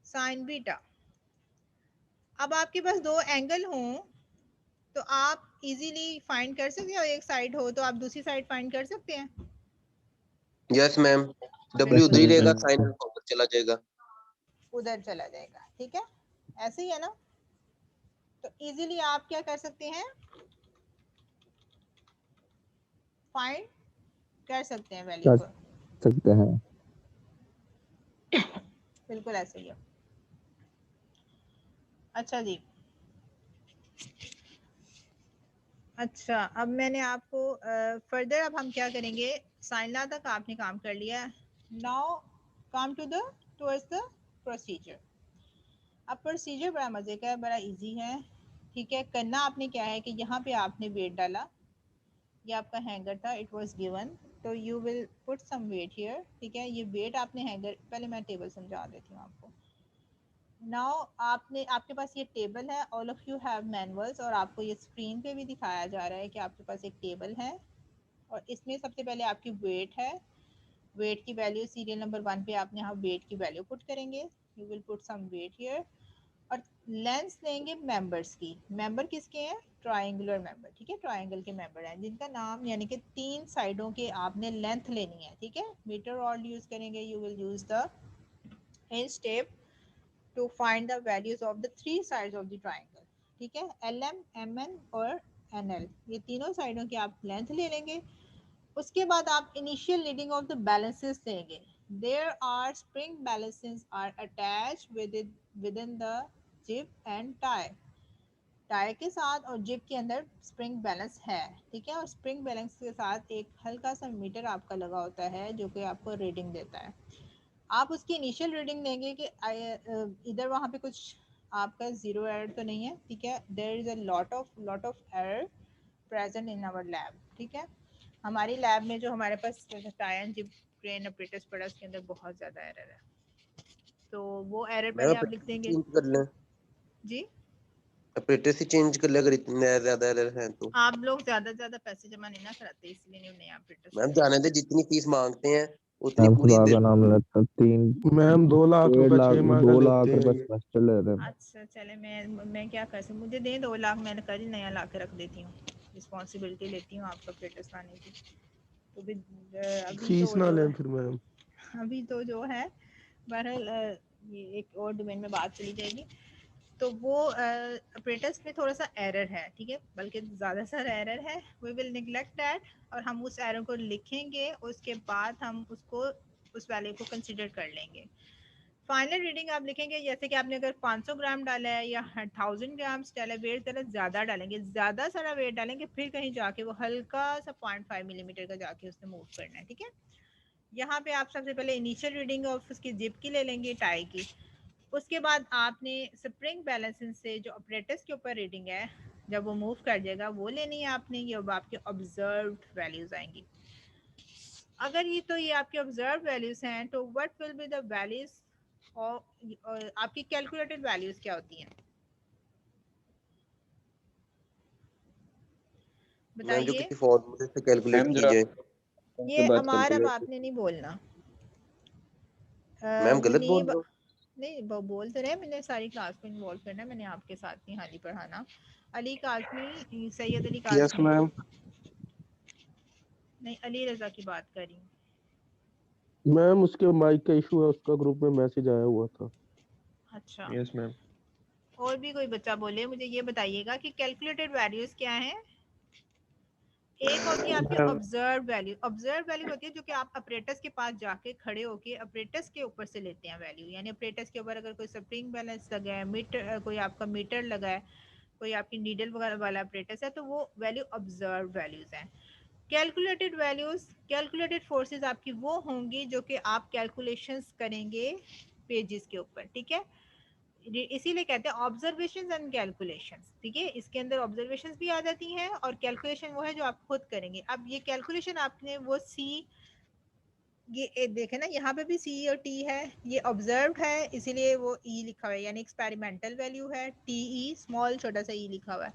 sine beta. अब आपके पास दो एंगल हों तो आप इजीली फाइंड कर सकते हो, एक साइड हो तो आप दूसरी साइड फाइंड कर सकते हैं। Yes मैम, W बिल्कुल उधर ही रहेगा, मैम। साइन अल्फा ऊपर चला जाएगा। उधर चला जाएगा, ठीक है, ऐसे ही है ना। तो इजीली आप क्या कर सकते हैं, फाइंड कर सकते हैं वैल्यू को। सकते हैं। बिल्कुल ऐसे ही है। अच्छा जी, अच्छा अब मैंने आपको फर्दर अब हम क्या करेंगे, साइन लॉ तक आपने काम कर लिया है। Now come to the towards the procedure. अब प्रोसीजर बड़ा मजे का है, बड़ा इजी है, ठीक है। करना आपने क्या है कि यहाँ पे आपने वेट डाला, ये आपका हैंगर था, इट वाज गिवन, तो you will put some weight here, ठीक है। ये वेट आपने हैंगर, पहले मैं टेबल समझा देती हूँ आपको। नाउ आपके पास ये टेबल है, all of you have manuals, और आपको ये स्क्रीन पे भी दिखाया जा रहा है कि आपके पास एक टेबल है, और इसमें सबसे पहले आपकी वेट है। वेट की वैल्यू सीरियल नंबर 1 पे आपने यहाँ वेट की वैल्यू पुट करेंगे, you will put some weight here. और लेंस लेंगे मेंबर्स की। मेंबर किसके हैं? ट्रायंगुलर मेंबर, ठीक है, ट्रायंगल के मेंबर हैं जिनका नाम, यानी कि 3 साइडों के आपने लेंथ लेनी है, ठीक है। मीटर रॉड यूज करेंगे, you will use the inch tape to find the values of the 3 sides of the triangle, ठीक है। LM, MN और NL, ये तीनों साइडों की आप लेंथ ले लेंगे। उसके बाद आप initial reading of the balances लेंगे। There are spring balances are attached within the jib and tie. Tie के साथ और जिप के अंदर स्प्रिंग बैलेंस है, ठीक है। और स्प्रिंग बैलेंस के साथ एक हल्का सा मीटर आपका लगा होता है जो कि आपको रीडिंग देता है। आप उसकी इनिशियल रीडिंग लेंगे कि इधर वहाँ पे कुछ आपका जीरो एरर तो नहीं है, ठीक है। There is a lot of error present in our lab, ठीक है। हमारी लैब में जो हमारे पास tie and jib crane operators पड़ा, उसके अंदर बहुत ज़्यादा एरर है, तो वो एरर मैम पहले आप लिख ऑपरेटर देंगे चेंज कर लें, जी। ऑपरेटर से चेंज कर ले अगर इतने ज्यादा एरर हैं तो। आप लोग ज़्यादा पैसे जमा नहीं ना कराते, इसलिए नहीं नए ऑपरेटर्स मैम लेते। जाने दे, जितनी फीस मांगते हैं उतनी मैम पूरी खुदा दे। का नाम लेता, 2 लाख 1.5 रुपए लाख 6 माह का 2 लाख लेते हैं रुपए ये। सेमेस्टर ले रहे हैं। अच्छा चले, मैं क्या कर सकती, मुझे दें 2 लाख, मैं कल ही नया ला के रख देती हूँ, रिस्पॉन्सिबिलिटी लेती हूँ आपका ऑपरेटर्स लाने की। तो भी अभी फीस तो ना जो लें फिर मैम। अभी तो जो है, बहरहाल ये एक और डोमेन में बात चली जाएगी। तो वो ऑपरेटर्स में थोड़ा सा एरर है, ठीक है, बल्कि ज़्यादा सारा एरर है। वी विल निगलेक्ट दैट, और हम उस एरर को लिखेंगे, उसके बाद हम उसको उस वैल्यू को कंसिडर कर लेंगे। फाइनल रीडिंग आप लिखेंगे, जैसे कि आपने अगर 500 ग्राम डाला है या 1000 ग्राम्स डाला है, वेट ज़रा ज़्यादा डालेंगे, ज़्यादा सारा वेट डालेंगे, फिर कहीं जाके वो हल्का सा 0.5 मिलीमीटर का जाके उसने मूव करना है, ठीक है। यहाँ पे आप सबसे पहले इनिशियल रीडिंग ऑफ उसकी जिप की ले लेंगे, टाई की। उसके बाद आपने स्प्रिंग बैलेंसिंग से जो ऑपरेटर्स के ऊपर रीडिंग है, जब वो मूव कर जाएगा वो लेनी है आपने, ये अब आपके ऑब्जर्व्ड वैल्यूज आएंगी। अगर ये आपके ऑब्जर्व वैल्यूज हैं, तो what will be the values और आपकी कैलकुलेटेड वैल्यूज क्या होती हैं, मैम जो बताइए। किसी फॉर्मूले से कैलकुलेट मैम की जरा जाए। ये बात अमार, अब कैलकुलेट। आपने नहीं बोलना। मैम गलत बोल मुनीब, रहा हूँ। नहीं बोल तो रहे, मैंने सारी क्लास को इन्वॉल्व करना है, मैंने आपके साथ नहीं हाली पढ़ाना। Ali Kazmi, Syed Ali yes Kazmi, ma'am. नहीं अली रजा की बात कर रही हूँ। मैम उसके माइक का इशू है, उसका ग्रुप में मैसेज आया हुआ था। अच्छा, यस मैम। और भी कोई बच्चा बोले, मुझे ये बताइएगा कि कैलकुलेटेड वैल्यूज क्या हैं। एक होती है आपकी ऑब्जर्व वैल्यू। ऑब्जर्व वैल्यू होती है जो कि आप ऑपरेटर्स के पास जाके खड़े होके ऑपरेटर्स के ऊपर से लेते हैं वैल्यू, यानी ऑपरेटर्स के ऊपर अगर कोई स्प्रिंग बैलेंस लगा है, मीटर कोई आपका मीटर लगा है, कोई आपकी नीडल वगैरह वाला apparatus है तो वो वैल्यू ऑब्जर्व वैल्यूज हैं। कैलकुलेटेड वैल्यूज, कैलकुलेटेड फोर्सेस आपकी वो होंगी जो कि आप कैलकुलेशंस करेंगे पेजेस के ऊपर, ठीक है। इसीलिए कहते हैं ऑब्जर्वेशंस एंड कैलकुलेशंस, ठीक है। इसके अंदर ऑब्जर्वेशंस भी आ जाती हैं और कैलकुलेशन वो है जो आप खुद करेंगे। अब ये कैलकुलेशन आपने वो सी, ये देखे ना यहाँ पे भी सी और टी है, ये ऑब्जर्व्ड है इसीलिए वो ई लिखा हुआ है, यानी एक्सपेरिमेंटल वैल्यू है, टी ई स्मॉल छोटा सा ई लिखा हुआ है,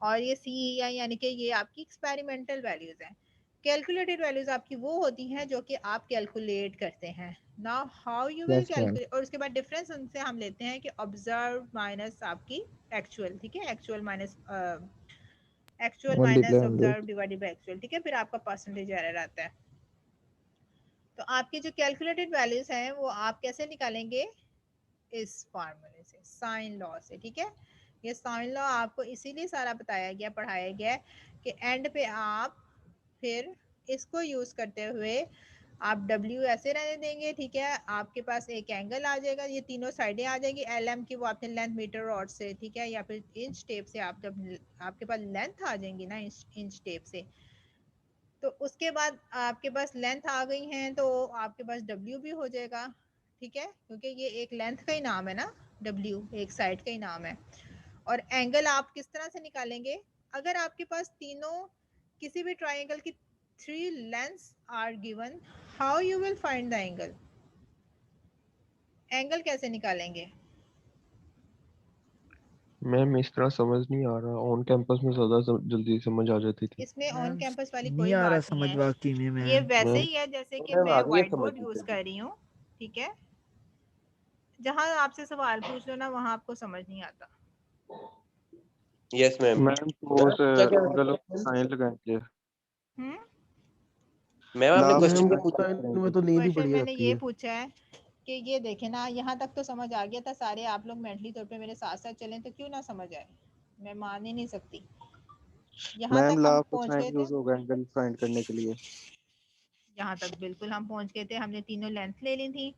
और ये सी है यानी कि ये आपकी एक्सपेरिमेंटल वैल्यूज हैं। कैलकुलेटेड वैल्यूज आपकी वो होती हैं जो कि आप कैलकुलेट करते हैं। Now how you will yes ma'am. Calculate, और उसके बाद डिफरेंस उनसे हम लेते हैं कि ऑब्जर्व माइनस आपकी एक्चुअल, ठीक है, actual minus multiply 100। Observe divided by actual, ठीक है, फिर आपका परसेंटेज एरर आता है। तो आपकी जो कैलकुलेटेड वैल्यूज हैं वो आप कैसे निकालेंगे, इस फार्मूले से, साइन लॉ से, ठीक है। ये साइन लॉ आपको इसीलिए सारा बताया गया, पढ़ाया गया है कि एंड पे आप फिर इसको यूज करते हुए आप W ऐसे रहने देंगे, ठीक है। आपके पास एक एंगल आ जाएगा, ये तीनों साइडें आ जाएंगी LM की, वो आपने लेंथ मीटर रॉड से, ठीक है, या फिर इंच टेप से, आप जब आपके पास लेंथ आ जाएंगी ना इंच टेप से, तो उसके बाद आपके पास लेंथ आ गई है तो आपके पास W भी हो जाएगा, ठीक है, क्योंकि ये एक लेंथ का ही नाम है ना, W एक साइड का ही नाम है। और एंगल आप किस तरह से निकालेंगे, अगर आपके पास तीनों किसी भी ट्राइंगल की 3 lengths are given, how you will find the angle, angle कैसे निकालेंगे। मैम इस तरह समझ नहीं आ रहा, ऑन कैंपस में ज्यादा जल्दी समझ आ जाती थी। इसमें ऑन मैम कैंपस वाली नहीं कोई आ रहा बात नहीं समझ है, वाकई में ये मैम। वैसे मैम ही है जैसे कि मैम मैं आ गई है व्हाइट समझ बोर्ड यूज मुझे। कर रही हूँ, ठीक है। जहां आपसे सवाल पूछ लो ना वहां आपको समझ नहीं आता। Yes ma'am. मैम तो उस पूछा क्या एंगल था? साइन लगाएंगे, हम्म, मैम आपने लास्ट क्वेश्चन मैम क्या साइन पूछा? साइन में करेंगे। तो नींद ही क्वेश्चन पड़ी मैंने रहती ये है। पूछा है कि ये देखे ना, यहाँ तक तो समझ आ गया था, सारे आप लोग मेंटली तौर पे मेरे साथ साथ चलें तो क्यों ना समझ आए, मैं मान ही नहीं सकती। यहाँ मैम तक हम लास्ट पहुंच साइन गए थे, यूज होगा एंगल फाइंड करने के लिए। यहाँ तक बिल्कुल हम पहुंच गए थे, हमने तीनों लेंथ ले ली थी,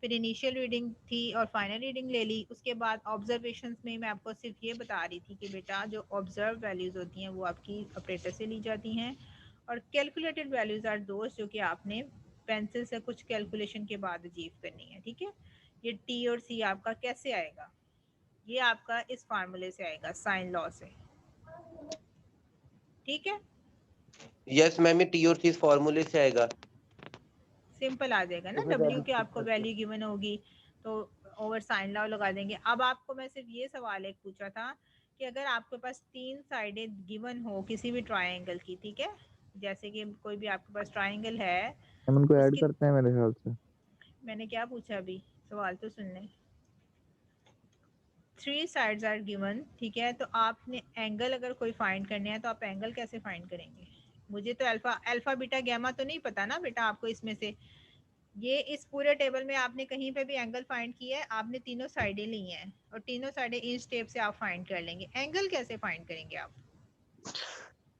फिर इनिशियल रीडिंग थी और फाइनल रीडिंग ले ली। उसके बाद ऑब्जर्वेशंस में मैं आपको सिर्फ ये बता रही थी कि बेटा जो ऑब्जर्व वैल्यूज होती हैं वो आपकी ऑपरेटर से ली जाती हैं, और कैलकुलेटेड वैल्यूज आर दोस्त जो कि आपने पेंसिल से कुछ कैलकुलेशन के बाद अचीव करनी है, ठीक है। ये टी और सी आपका कैसे आएगा, ये आपका इस फार्मूले से आएगा, साइन लॉ से, ठीक है। यस मैम, ये टी और सी फॉर्मूले से आएगा। सिंपल आ जाएगा ना, इसमें W वैल्यू की पुट आपको करके। वैल्यू गिवन होगी तो ओवर साइन लॉ लगा देंगे। अब आपको मैं सिर्फ ये सवाल एक पूछा था कि अगर आपके पास 3 साइडें गिवन हो किसी भी ट्रायंगल की, ठीक है, जैसे कि कोई भी आपके पास ट्रायंगल है, हम उनको ऐड उसकी, करते हैं मेरे ख्याल से। मैंने क्या पूछा अभी, सवाल तो सुन लें। 3 साइड्स आर गिवन, ठीक है, तो आपने एंगल अगर कोई फाइंड करने हैं तो आप एंगल कैसे फाइंड करेंगे। मुझे तो अल्फा अल्फा बीटा गैमा तो नहीं पता ना बेटा आपको, इसमें से ये इस पूरे टेबल में आपने कहीं पे भी एंगल फाइंड किया है, आपने तीनों साइडें ली हैं और तीनों साइडें इंच टेप से आप फाइंड कर लेंगे, एंगल कैसे फाइंड करेंगे आप।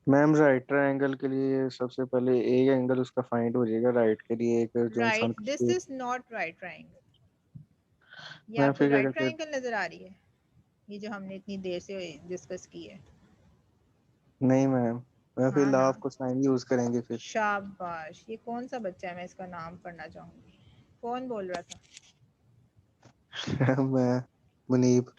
मैम राइट ट्रायंगल के लिए सबसे पहले एक एंगल उसका फाइंड हो जाएगा, राइट के लिए एक जो इंसान राइट, दिस करते। इज नॉट राइट ट्रायंगल, ये मैं आपको फिर क्या राइट कहते, ट्रायंगल नजर आ रही है, ये जो हमने इतनी देर से डिस्कस की है। नहीं मैम, मैं फिर हाँ ना, लास्ट को साइन यूज करेंगे फिर। शाबाश, ये कौन सा बच्चा है, मैं इसका नाम पढ़ना चाहूंगी, कौन बोल रहा था। मैं मुनीब।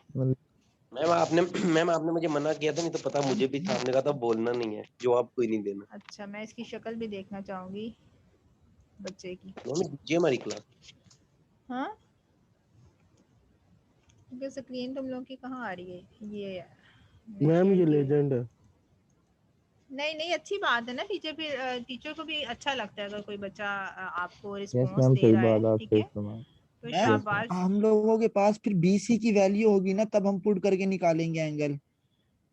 मैम आपने मुझे मना किया था, नहीं तो पता मुझे भी था, आपने कहा था बोलना नहीं है, जवाब कोई नहीं देना। अच्छा, मैं इसकी शक्ल भी देखना चाहूंगी बच्चे की। मैम दीजिए हमारी क्लास। हाँ, क्योंकि स्क्रीन तुम लोग की कहाँ आ रही है, ये है, मैंने मैम शेयर ये की है। लेजेंड है। नहीं नहीं, अच्छी बात है ना, टीचर फिर टीचर को भी अच्छा लगता है अगर कोई बच्चा आपको यस रिस्पॉन्स मैम, दे सही रहा है, बात, आप ठीक सही है, फरमा। तो मैम यस मैम। शाबाश। हम लोगों के पास फिर BC की वैल्यू होगी ना, तब हम पुट करके निकालेंगे एंगल।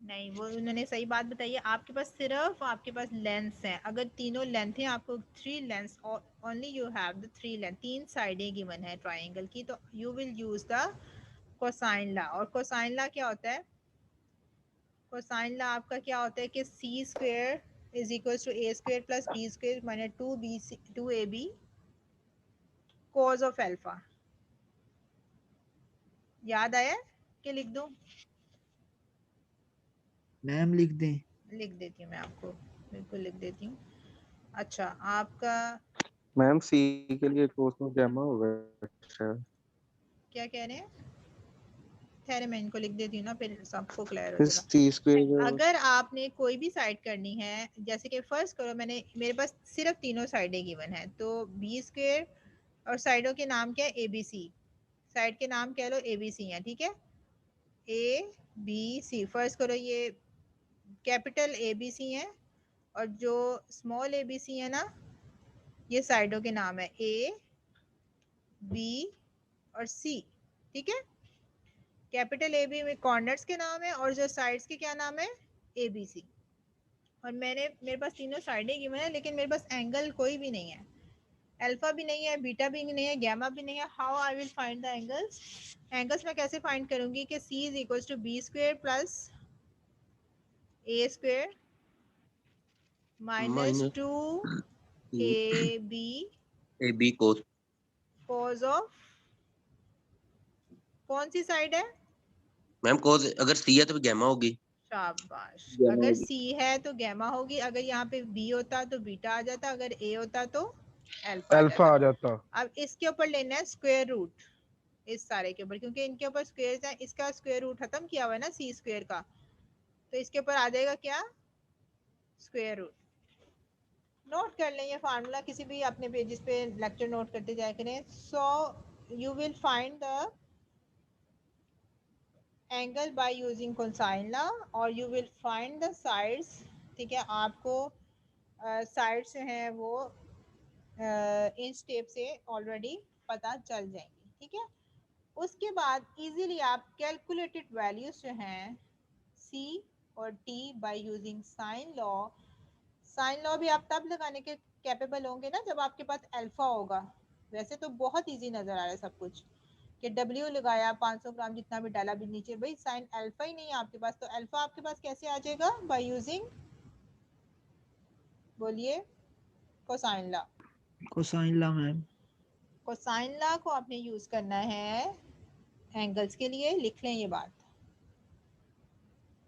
नहीं, वो उन्होंने सही बात बताई है, आपके पास सिर्फ आपके पास लेंस हैं, अगर तीनों लेंथ हैं, आपको 3 lengths, only you have the 3 length, 3 साइडें गिवन है ट्राइंगल की, तो you will use the cosine law. और कोसाइन ला क्या होता है, कोसाइन ला आपका क्या होता है कि c square is equal to a square plus b square minus 2ab cos of alpha. याद आया कि लिख दूं, मैम लिख दें? लिख देती हूँ मैं आपको, बिल्कुल लिख देती हूँ। अच्छा आपका मैम सी के लिए कोर्स में गैमा होगा शायद, क्या कह रहे हैं? ठहरे मैं इनको लिख देती हूँ ना, फिर सबको क्लियर हो फिर जाएगा। सी स्क्वायर अगर आपने कोई भी साइड करनी है, जैसे कि फर्स्ट करो मैंने, मेरे पास सिर्फ तीनों साइडें गिवन है, तो बी स्क्वायर और साइडों के नाम क्या है? A B C. साइड के नाम कह लो ए बी सी है, ठीक है? A B C. फर्स्ट करो, ये कैपिटल ए बी सी है और जो स्मॉल ए बी सी है ना, ये साइडों के नाम है ए बी और सी, ठीक है? कैपिटल ए बी में कॉर्नर्स के नाम है और जो साइड्स के क्या नाम है? A B C. और मेरे पास तीनों साइडें गिवन है, लेकिन मेरे पास एंगल कोई भी नहीं है, अल्फा भी नहीं है, बीटा भी नहीं है, गैमा भी नहीं है। How I will find the angles? Angles मैं कैसे फाइंड करूंगी कि c is equal to b square plus a square minus minus 2ab a b cos. cos of कौन सी साइड है? मैम कोस अगर सी है तो गैमा होगी। शाबाश। गैमा अगर होगी। सी है तो गैमा होगी, अगर यहाँ पे बी होता तो बीटा आ जाता, अगर ए होता तो अल्फा आ अल्फा जाता। आ जाता। अब इसके ऊपर लेना है स्क्वायर रूट, इस सारे के ऊपर, क्योंकि इनके ऊपर स्क्वायर है, इसका स्क्वायर रूट खत्म किया हुआ है ना सी स्क्वायर का, तो इसके ऊपर आ जाएगा क्या? Square root. नोट कर लें ये फार्मूला, किसी भी अपने पेजेस पे लेक्चर नोट करते जाया करें। So you will find the angle by using cosine law और you will find the sides, ठीक है? आपको साइड्स हैं वो इन स्टेप से ऑलरेडी पता चल जाएंगी, ठीक है? उसके बाद इजीली आप कैलकुलेटेड वैल्यूज जो हैं सी और T by using sine law. Sine law भी आप तब लगाने के कैपेबल होंगे ना जब आपके पास अल्फा होगा। वैसे तो बहुत इजी नजर आ रहा है सब कुछ, कि डब्ल्यू लगाया 500 ग्राम जितना भी डाला, भी नीचे भाई साइन अल्फा ही नहीं है आपके पास, तो अल्फा आपके पास कैसे आ जाएगा? बाय यूजिंग, बोलिए, cosine law. Cosine law ma'am. Cosine law को आपने यूज करना है एंगल्स के लिए। लिख लें ये बात,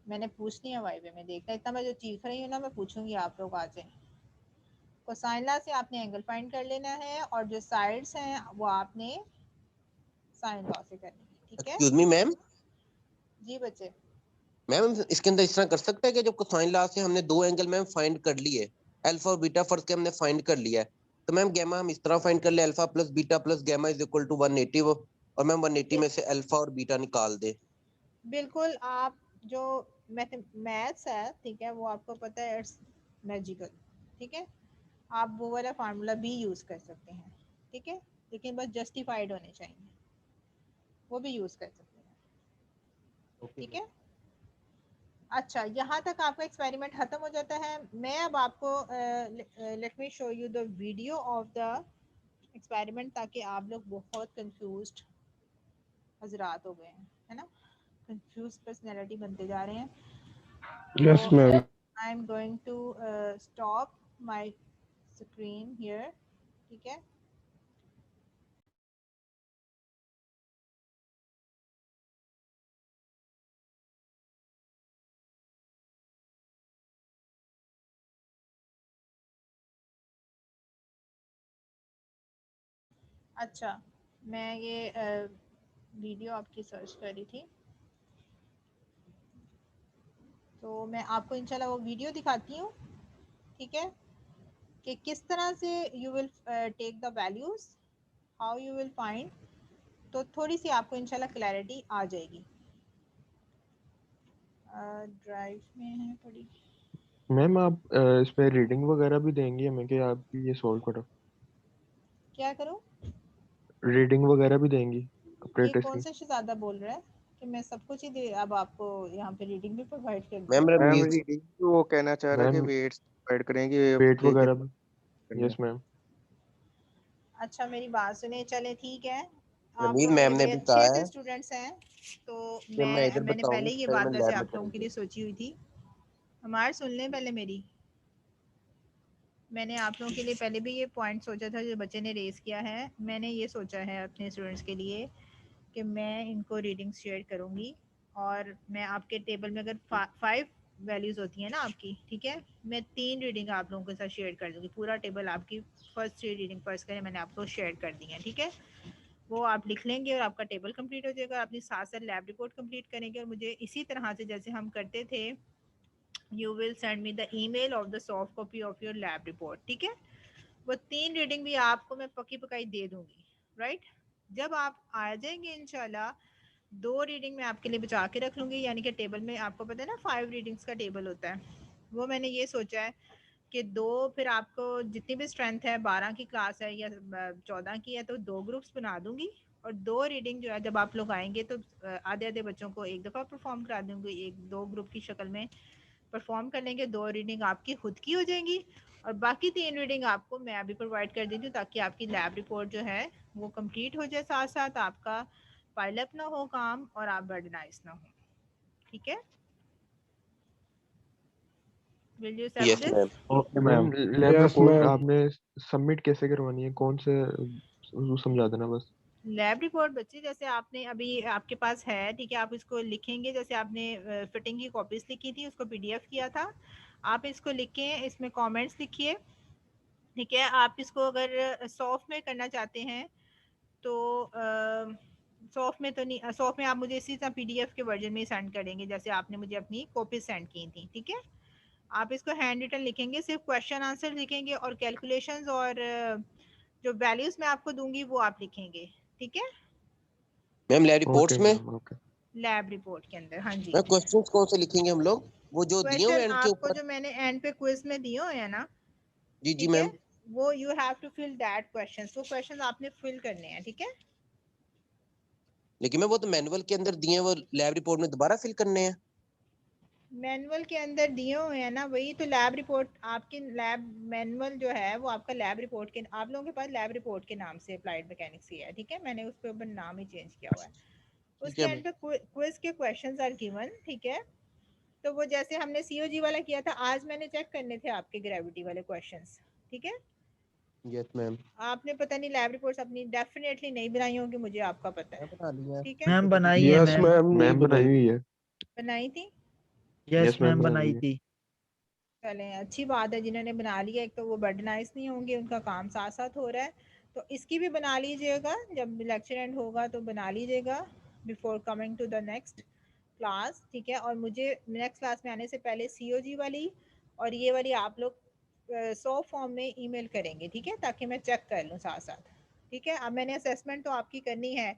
मैंने पूछनी है वाइवे में, देखना इतना मैं जो चीख रही हूँ ना, मैं पूछूंगी आप लोग आ जाए। कोसाइन लॉ से आपने एंगल फाइंड कर लेना है और जो साइड्स हैं वो आपने साइन लॉ से करनी है, ठीक है? एक्सक्यूज मी मैम, जी बच्चे। मैम इसके अंदर इस तरह कर सकते हैं कि जब कोसाइन लॉ से हमने दो एंगल मैम फाइंड कर लिए, अल्फा और बीटा फर्स्ट के हमने फाइंड कर लिया है, तो मैम गैमा हम इस तरह फाइंड कर ले, alpha plus beta plus gamma is equal to 180, और मैम 180 में से अल्फा और बीटा निकाल दे। बिल्कुल, आप जो मैथ्स है, ठीक है, वो आपको पता है, इट्स मैजिकल, ठीक है? आप वो वाला फार्मूला भी यूज कर सकते हैं, ठीक है? लेकिन बस जस्टिफाइड होने चाहिए, वो भी यूज कर सकते हैं, ठीक है? अच्छा, यहाँ तक आपका एक्सपेरिमेंट खत्म हो जाता है। मैं अब आपको let me show you the video of the experiment, ताकि आप लोग बहुत कंफ्यूज्ड हजरात हो गए हैं, है ना? कंफ्यूज पर्सनैलिटी बनते जा रहे हैं। यस तो ma'am. I am going to stop my screen here, ठीक है? अच्छा, मैं ये वीडियो आपकी सर्च कर रही थी, तो मैं आपको इंशाल्लाह वो वीडियो दिखाती हूँ, ठीक है? कि किस तरह से you will take the values, how you will find, तो थोड़ी सी आपको इंशाल्लाह क्लैरिटी आ जाएगी। ड्राइव में है पड़ी। मैम आप इस पे रीडिंग वगैरह भी देंगी हमें कि आप भी ये सॉल्व करो? क्या करूँ? रीडिंग वगैरह भी देंगी ये ऑपरेटर्स कौन की? सा शहजादा बोल रहा है कि मैं सब कुछ ही दे, अब आपको यहाँ पे रीडिंग भी प्रोवाइड कर दूँ? मैम मैम रमीज, रीडिंग वो कहना चाह रहा है कि मैम वेट्स प्रोवाइड करेंगे वेट देख के वगैरह भी? करना। Yes ma'am. अच्छा, मेरी बात सुने, चले ठीक है, आप रमीज लोग मैम मेरे ने बड़े भी अच्छे कहा से है स्टूडेंट्स हैं, तो कि मैं इधर मैंने पहले बताऊंगी, ही ये फिर बात मैं वैसे लैब में आप लोगों के करूंगी। लिए सोची हुई थी। हमारे सुन लें पहले मेरी, मैंने आप लोगों के लिए पहले भी ये पॉइंट सोचा था जो बच्चे ने रेज किया है। मैंने ये सोचा है अपने स्टूडेंट्स के लिए कि मैं इनको रीडिंग शेयर करूंगी और मैं आपके टेबल में अगर 5 वैल्यूज होती हैं ना आपकी, ठीक है। मैं 3 रीडिंग आप लोगों के साथ शेयर कर दूंगी, पूरा टेबल आपकी फर्स्ट 3 रीडिंग फर्स्ट करें मैंने आपको शेयर कर दी है, ठीक है। वो आप लिख लेंगे और आपका टेबल कंप्लीट हो जाएगा। अपनी साथ साथ लैब रिपोर्ट कंप्लीट करेंगे और मुझे इसी तरह से जैसे हम करते थे, you will send me the email of the soft copy of your lab report, ठीक है। वो 3 रीडिंग भी आपको मैं पक्की पकाई दे दूंगी, राइट। जब आप आ जाएंगे इंशाल्लाह, 2 रीडिंग मैं आपके लिए बचा के रख लूंगी, यानी कि टेबल में आपको पता है ना 5 रीडिंग्स का टेबल होता है, वो मैंने ये सोचा है कि 2, फिर आपको जितनी भी स्ट्रेंथ है, 12 की क्लास है या 14 की है, तो 2 ग्रुप्स बना दूंगी और 2 रीडिंग जो है जब आप लोग आएंगे तो आधे आधे बच्चों को एक दफ़ा परफॉर्म करा दूंगी, 1-2 ग्रुप की शक्ल में परफॉर्म कर लेंगे। 2 रीडिंग आपकी खुद की हो जाएंगी और बाकी 3 रीडिंग आपको मैं अभी प्रोवाइड कर देती हूँ, ताकि आपकी लैब रिपोर्ट जो है वो कंप्लीट हो जाए, साथ साथ आपका पाइल अप ना हो काम और आप बर्डनाइज ना हो, ठीक है। Will you accept yes this? Ma'am. Okay ma'am ma'am. Lab yes report ma'am. आपने सबमिट कैसे करवानी है, कौन से वो समझा देना बस। लैब रिपोर्ट बच्चे जैसे आपने अभी आपके पास है, ठीक है, आप इसको लिखेंगे जैसे आपने फिटिंग की कॉपीज लिखी थी, उसको पीडीएफ किया था, आप इसको लिखें, इसमें कमेंट्स लिखिए, ठीक है। आप इसको अगर सॉफ्ट में करना चाहते हैं तो सॉफ्ट में तो नहीं, सॉफ्ट में आप मुझे इसी तरह पीडीएफ के वर्जन में सेंड करेंगे जैसे आपने मुझे अपनी कॉपीज सेंड की थी, ठीक है। आप इसको हैंड रिटन लिखेंगे, सिर्फ क्वेश्चन आंसर लिखेंगे और कैलकुलेशंस और जो वैल्यूज मैं आपको दूंगी वो आप लिखेंगे, ठीक है, मैम लैब ओके रिपोर्ट्स में मैम ओके। लैब रिपोर्ट के अंदर। हाँ जी, मैम क्वेश्चंस कौन से लिखेंगे हम लोग, वो जो दिए हुए क्वेश्चन एंड के आपको ऊपर? जो मैंने एंड पे क्विज में दिए हुए हैं ना, जी जी ठीक है, मैम। वो you have to fill that questions, वो क्वेश्चंस आपने फिल करने हैं, ठीक है। लेकिन मैं वो तो मैनुअल के अंदर दिए हैं, वो लैब रिपोर्ट में दोबारा फिल करने हैं। मैनुअल के अंदर दिए हुए हैं ना, वही तो लैब रिपोर्ट आपकी, लैब मैनुअल जो है वो आपका लैब रिपोर्ट के, आप लोगों के पास लैब रिपोर्ट के नाम से अप्लाइड मैकेनिक्स ही है, ठीक है। मैंने उसके ऊपर नाम ही चेंज किया हुआ है। ठीक उसके है एंड मैम। पे क्विज के क्वेश्चंस आर गिवन, ठीक है। तो वो जैसे हमने सीओजी वाला किया था, आज मैंने चेक करने थे आपके ग्रेविटी वाले क्वेश्चंस, ठीक है। Yes ma'am. आपने पता नहीं लैब रिपोर्ट्स अपनी डेफिनेटली नहीं बनाई होंगी, मुझे आपका पता मैं है, बना लिया है। ठीक है। मैम वो तो बनाई है यस मैम। मैम, नहीं मैम बनाई बनाई। हुई है। बनाई थी, यस यस मैम मैम बनाई बनाई हुई है। थी। चलें अच्छी बात है, जिन्होंने बना लिया, एक तो वो बर्डनाइज नहीं होंगे, उनका काम साथ साथ हो रहा है। तो इसकी भी बना लीजिएगा, जब लेक्चर एंड होगा तो बना लीजिएगा before coming to the next class, ठीक है। और मुझे नेक्स्ट क्लास में आने से पहले सीओजी वाली और ये वाली आप लोग 100 फॉर्म में ईमेल करेंगे, ठीक है, ताकि मैं चेक कर लूँ साथ साथ, ठीक है। अब मैंने असेसमेंट तो आपकी करनी है,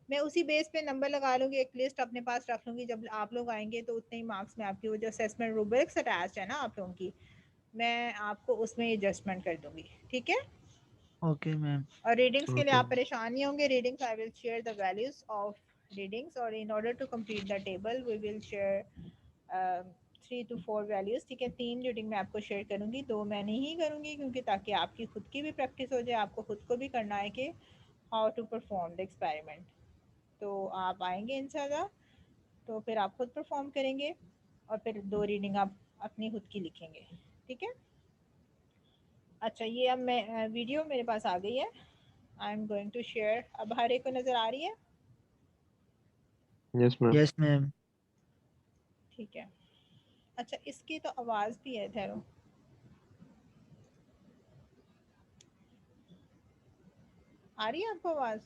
मैं उसी बेस पे नंबर लगा लूँगी, एक लिस्ट अपने पास रख लूँगी, जब आप लोग आएंगे तो उतने ही मार्क्स में आपकी वो जो असेसमेंट रूब्रिक्स अटैच्ड है ना आप लोगों की, मैं आपको उसमें एडजस्टमेंट कर दूँगी, ठीक है। Okay ma'am. और रीडिंग्स के लिए ओके आप परेशान नहीं होंगे, readings I will share the values of readings, और in order to complete the table we will share 3 to 4 values, ठीक है। 3 रीडिंग मैं आपको शेयर करूंगी, 2 मैं नहीं करूंगी, क्योंकि ताकि आपकी खुद की भी प्रैक्टिस हो जाए, आपको खुद को भी करना है कि how to perform the experiment. तो आप आएंगे इंशाल्लाह तो फिर आप खुद परफॉर्म करेंगे और फिर 2 रीडिंग आप अपनी खुद की लिखेंगे, ठीक है। अच्छा, ये अब मैं वीडियो मेरे पास आ गई है, I am going to share. अब हर एक को नज़र आ रही है, यस मैम। Yes ma'am. ठीक है। अच्छा, इसकी तो आवाज़ भी है, ठहरो, आ रही है आपको आवाज़?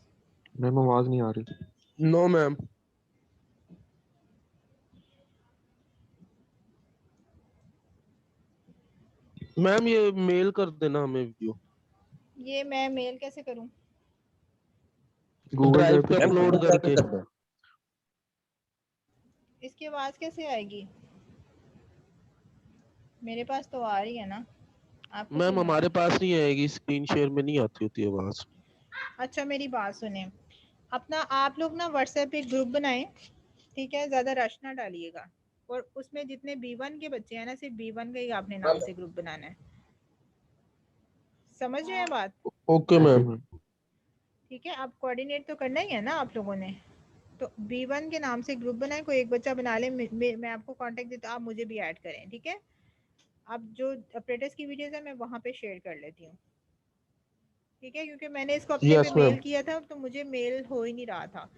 मैम आवाज नहीं आ रही। No ma'am. मैम ये मेल कर देना हमें वीडियो, ये मैं मेल कैसे करूं? गूगल ड्राइव ड्राइव पे पे मैम भेज अपलोड देना। गूगल पे करके। कर दो। इसकी आवाज़ कैसे आएगी? मेरे पास तो आ रही है ना, आपको क्यों मैम नहीं आ हमारे रही? पास नहीं आएगी, स्क्रीन शेयर में नहीं आती होती आवाज। अच्छा, मेरी बात सुने, अपना आप लोग ना व्हाट्सएप पे एक ग्रुप बनाएं, ठीक है, ज़्यादा रश ना डालिएगा, और उसमें जितने B1 के बच्चे हैं ना, सिर्फ B1 का ही आपने नाम से ग्रुप बनाना है, समझ रहे हैं बात? Okay okay ma'am. मैम। ठीक है, आप कोऑर्डिनेट तो करना ही है ना आप लोगों ने, तो B1 के नाम से ग्रुप बनाएं, कोई एक बच्चा बना ले, मैं आपको कांटेक्ट देता हूँ, आप मुझे भी ऐड करें, ठीक है। अब जो अप्रेंटिस की वीडियोस है मैं वहाँ पे शेयर कर लेती हूँ, ठीक है, क्योंकि मैंने इसको अपने पे यस मेल मैम। किया था तो मुझे मेल हो ही नहीं रहा था,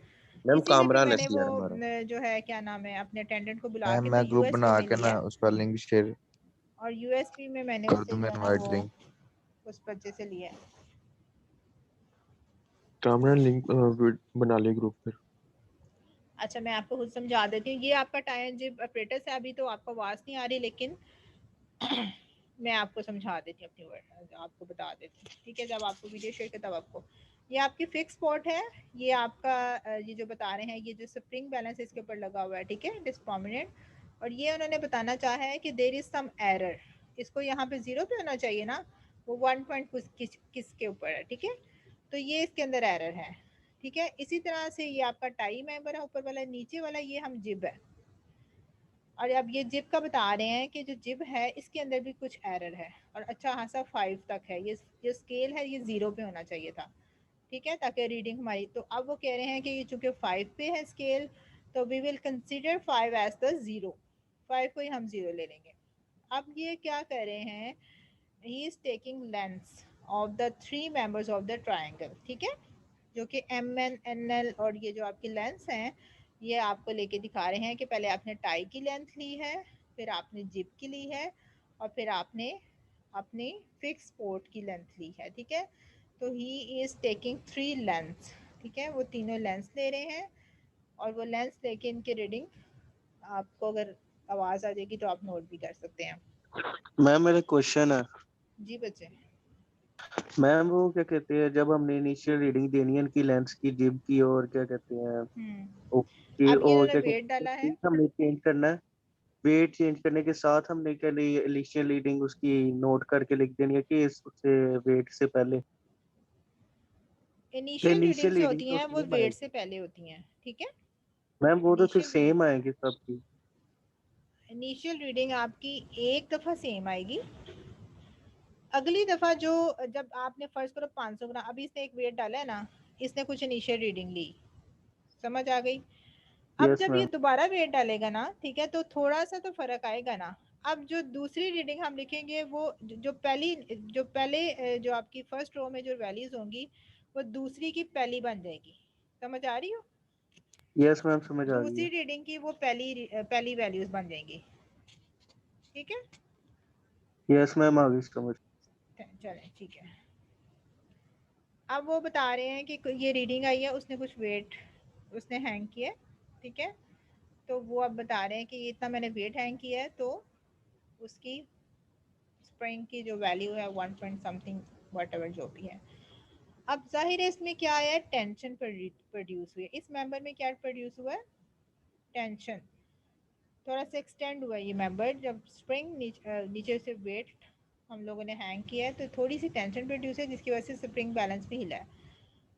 मैम इसीलिए फिर कामरान मैंने एस वो यार हमारा। जो है क्या नाम है अपने अटेंडेंट को बुला मैम के तो मैं ग्रुप यूएसपी बना में के ना लिया उसका लिंक शेयर और यूएसपी में मैंने कर उससे दूं, जो मैं है ना इनवाइट वो लिंक। उस बच्चे से लिया है। कामरान लिंक बना ले ग्रुप पर। अच्छा मैं आपको खुद समझा देती हूँ। ये आपका टाइम जिप ऑपरेटर है, अभी तो आपको आवाज़ नहीं आ रही, लेकिन मैं आपको समझा देती हूँ अपनी वर्ड आपको बता देती हूँ, ठीक है। जब आपको वीडियो शेयर किया तब आपको ये आपकी फिक्स स्पॉट है, ये आपका ये जो बता रहे हैं ये जो स्प्रिंग बैलेंस इसके ऊपर लगा हुआ है, ठीक है, डिस्प्रोमिनेंट। और ये उन्होंने बताना चाहा है कि देर इज सम एरर, इसको यहाँ पे 0 पे होना चाहिए ना, वो 1 पॉइंट किसके ऊपर है, ठीक है। तो ये इसके अंदर एरर है, ठीक है। इसी तरह से ये आपका टाई मेंबर है ऊपर वाला, नीचे वाला ये हम जिब है। और अब ये जिब का बता रहे हैं कि जो जिब है इसके अंदर भी कुछ एरर है और अच्छा खासा 5 तक है, ये जो स्केल है ये 0 पे होना चाहिए था, ठीक है, ताकि रीडिंग हमारी। तो अब वो कह रहे हैं कि ये चूंकि 5 पे है स्केल, तो we will consider 5 as the 0, 5 को ही हम 0 ले लेंगे। अब ये क्या कर रहे हैं, he is taking length of the 3 members of the triangle, ठीक है, जो कि MN NL और ये जो आपकी लेंथ हैं ये आपको लेके दिखा रहे हैं कि पहले आपने टाई की लेंथ ली है, फिर आपने जिप की ली है, और फिर आपने अपनी फिक्स पोर्ट की लेंथ ली है, ठीक है। तो ही इज टेकिंग 3 लेंथ, ठीक है, वो तीनों लेंथ ले रहे हैं और वो लेंथ लेके इनकी रीडिंग आपको अगर आवाज़ आ जाएगी तो आप नोट भी कर सकते हैं। मैम मेरा क्वेश्चन है। जी बच्चे। मैम वो क्या कहते हैं, जब हमने इनिशियल रीडिंग देनी है इनकी लेंस की, जिब की, और क्या कहते हैं ओके, अब ये और इन्होंने क्या वेट कहते डाला है, हैं हमने चेंज करना है। वेट चेंज करने के साथ हमने क्या इनिशियल रीडिंग उसकी नोट करके लिख देनी है कि उससे वेट से पहले। इनिशियल रीडिंग इनिशियल जो रीडिंग होती तो हैं वो सेम वेट आएगी से पहले होती हैं, ठीक है। मैम, वो तो फिर इनिशियल रीडिंग, सेम आएगी सबकी। इनिशियल रीडिंग आपकी एक दफ़ा सेम आएगी, अगली दफ़ा जो जब आपने फर्स्ट करो 500 ग्राम, अभी इसने एक वेट डाला है ना, इसने कुछ इनिशियल रीडिंग ली, समझ आ गई। अब यस जब ये मैम। दोबारा वेट डालेगा ना, ठीक है, तो थोड़ा सा तो फर्क आएगा ना। अब जो दूसरी रीडिंग हम लिखेंगे वो जो पहले जो आपकी फर्स्ट रो में जो वैल्यूज होंगी वो दूसरी की पहली बन जाएगी, समझ आ रही हो। यस मैम, समझ आ गई दूसरी है। रीडिंग की वो पहली वैल्यूज बन जाएंगी, ठीक है। यस मैम, आ गई समझ। चलें ठीक है। अब वो बता रहे हैं कि ये रीडिंग आई है, उसने कुछ वेट उसने हैंग किया है, ठीक है। तो वो अब बता रहे हैं कि इतना मैंने वेट हैंग किया है, तो उसकी स्प्रिंग की जो वैल्यू है 1 पॉइंट समथिंग वट एवर जो भी है। अब जाहिर है इसमें क्या आया है, टेंशन प्रोड्यूस हुई है, इस मेंबर में क्या प्रोड्यूस हुआ है, टेंशन। थोड़ा सा एक्सटेंड हुआ है ये मेंबर, जब स्प्रिंग नीचे से वेट हम लोगों ने हैंग किया है तो थोड़ी सी टेंशन प्रोड्यूस है, जिसकी वजह से स्प्रिंग बैलेंस भी हिला है।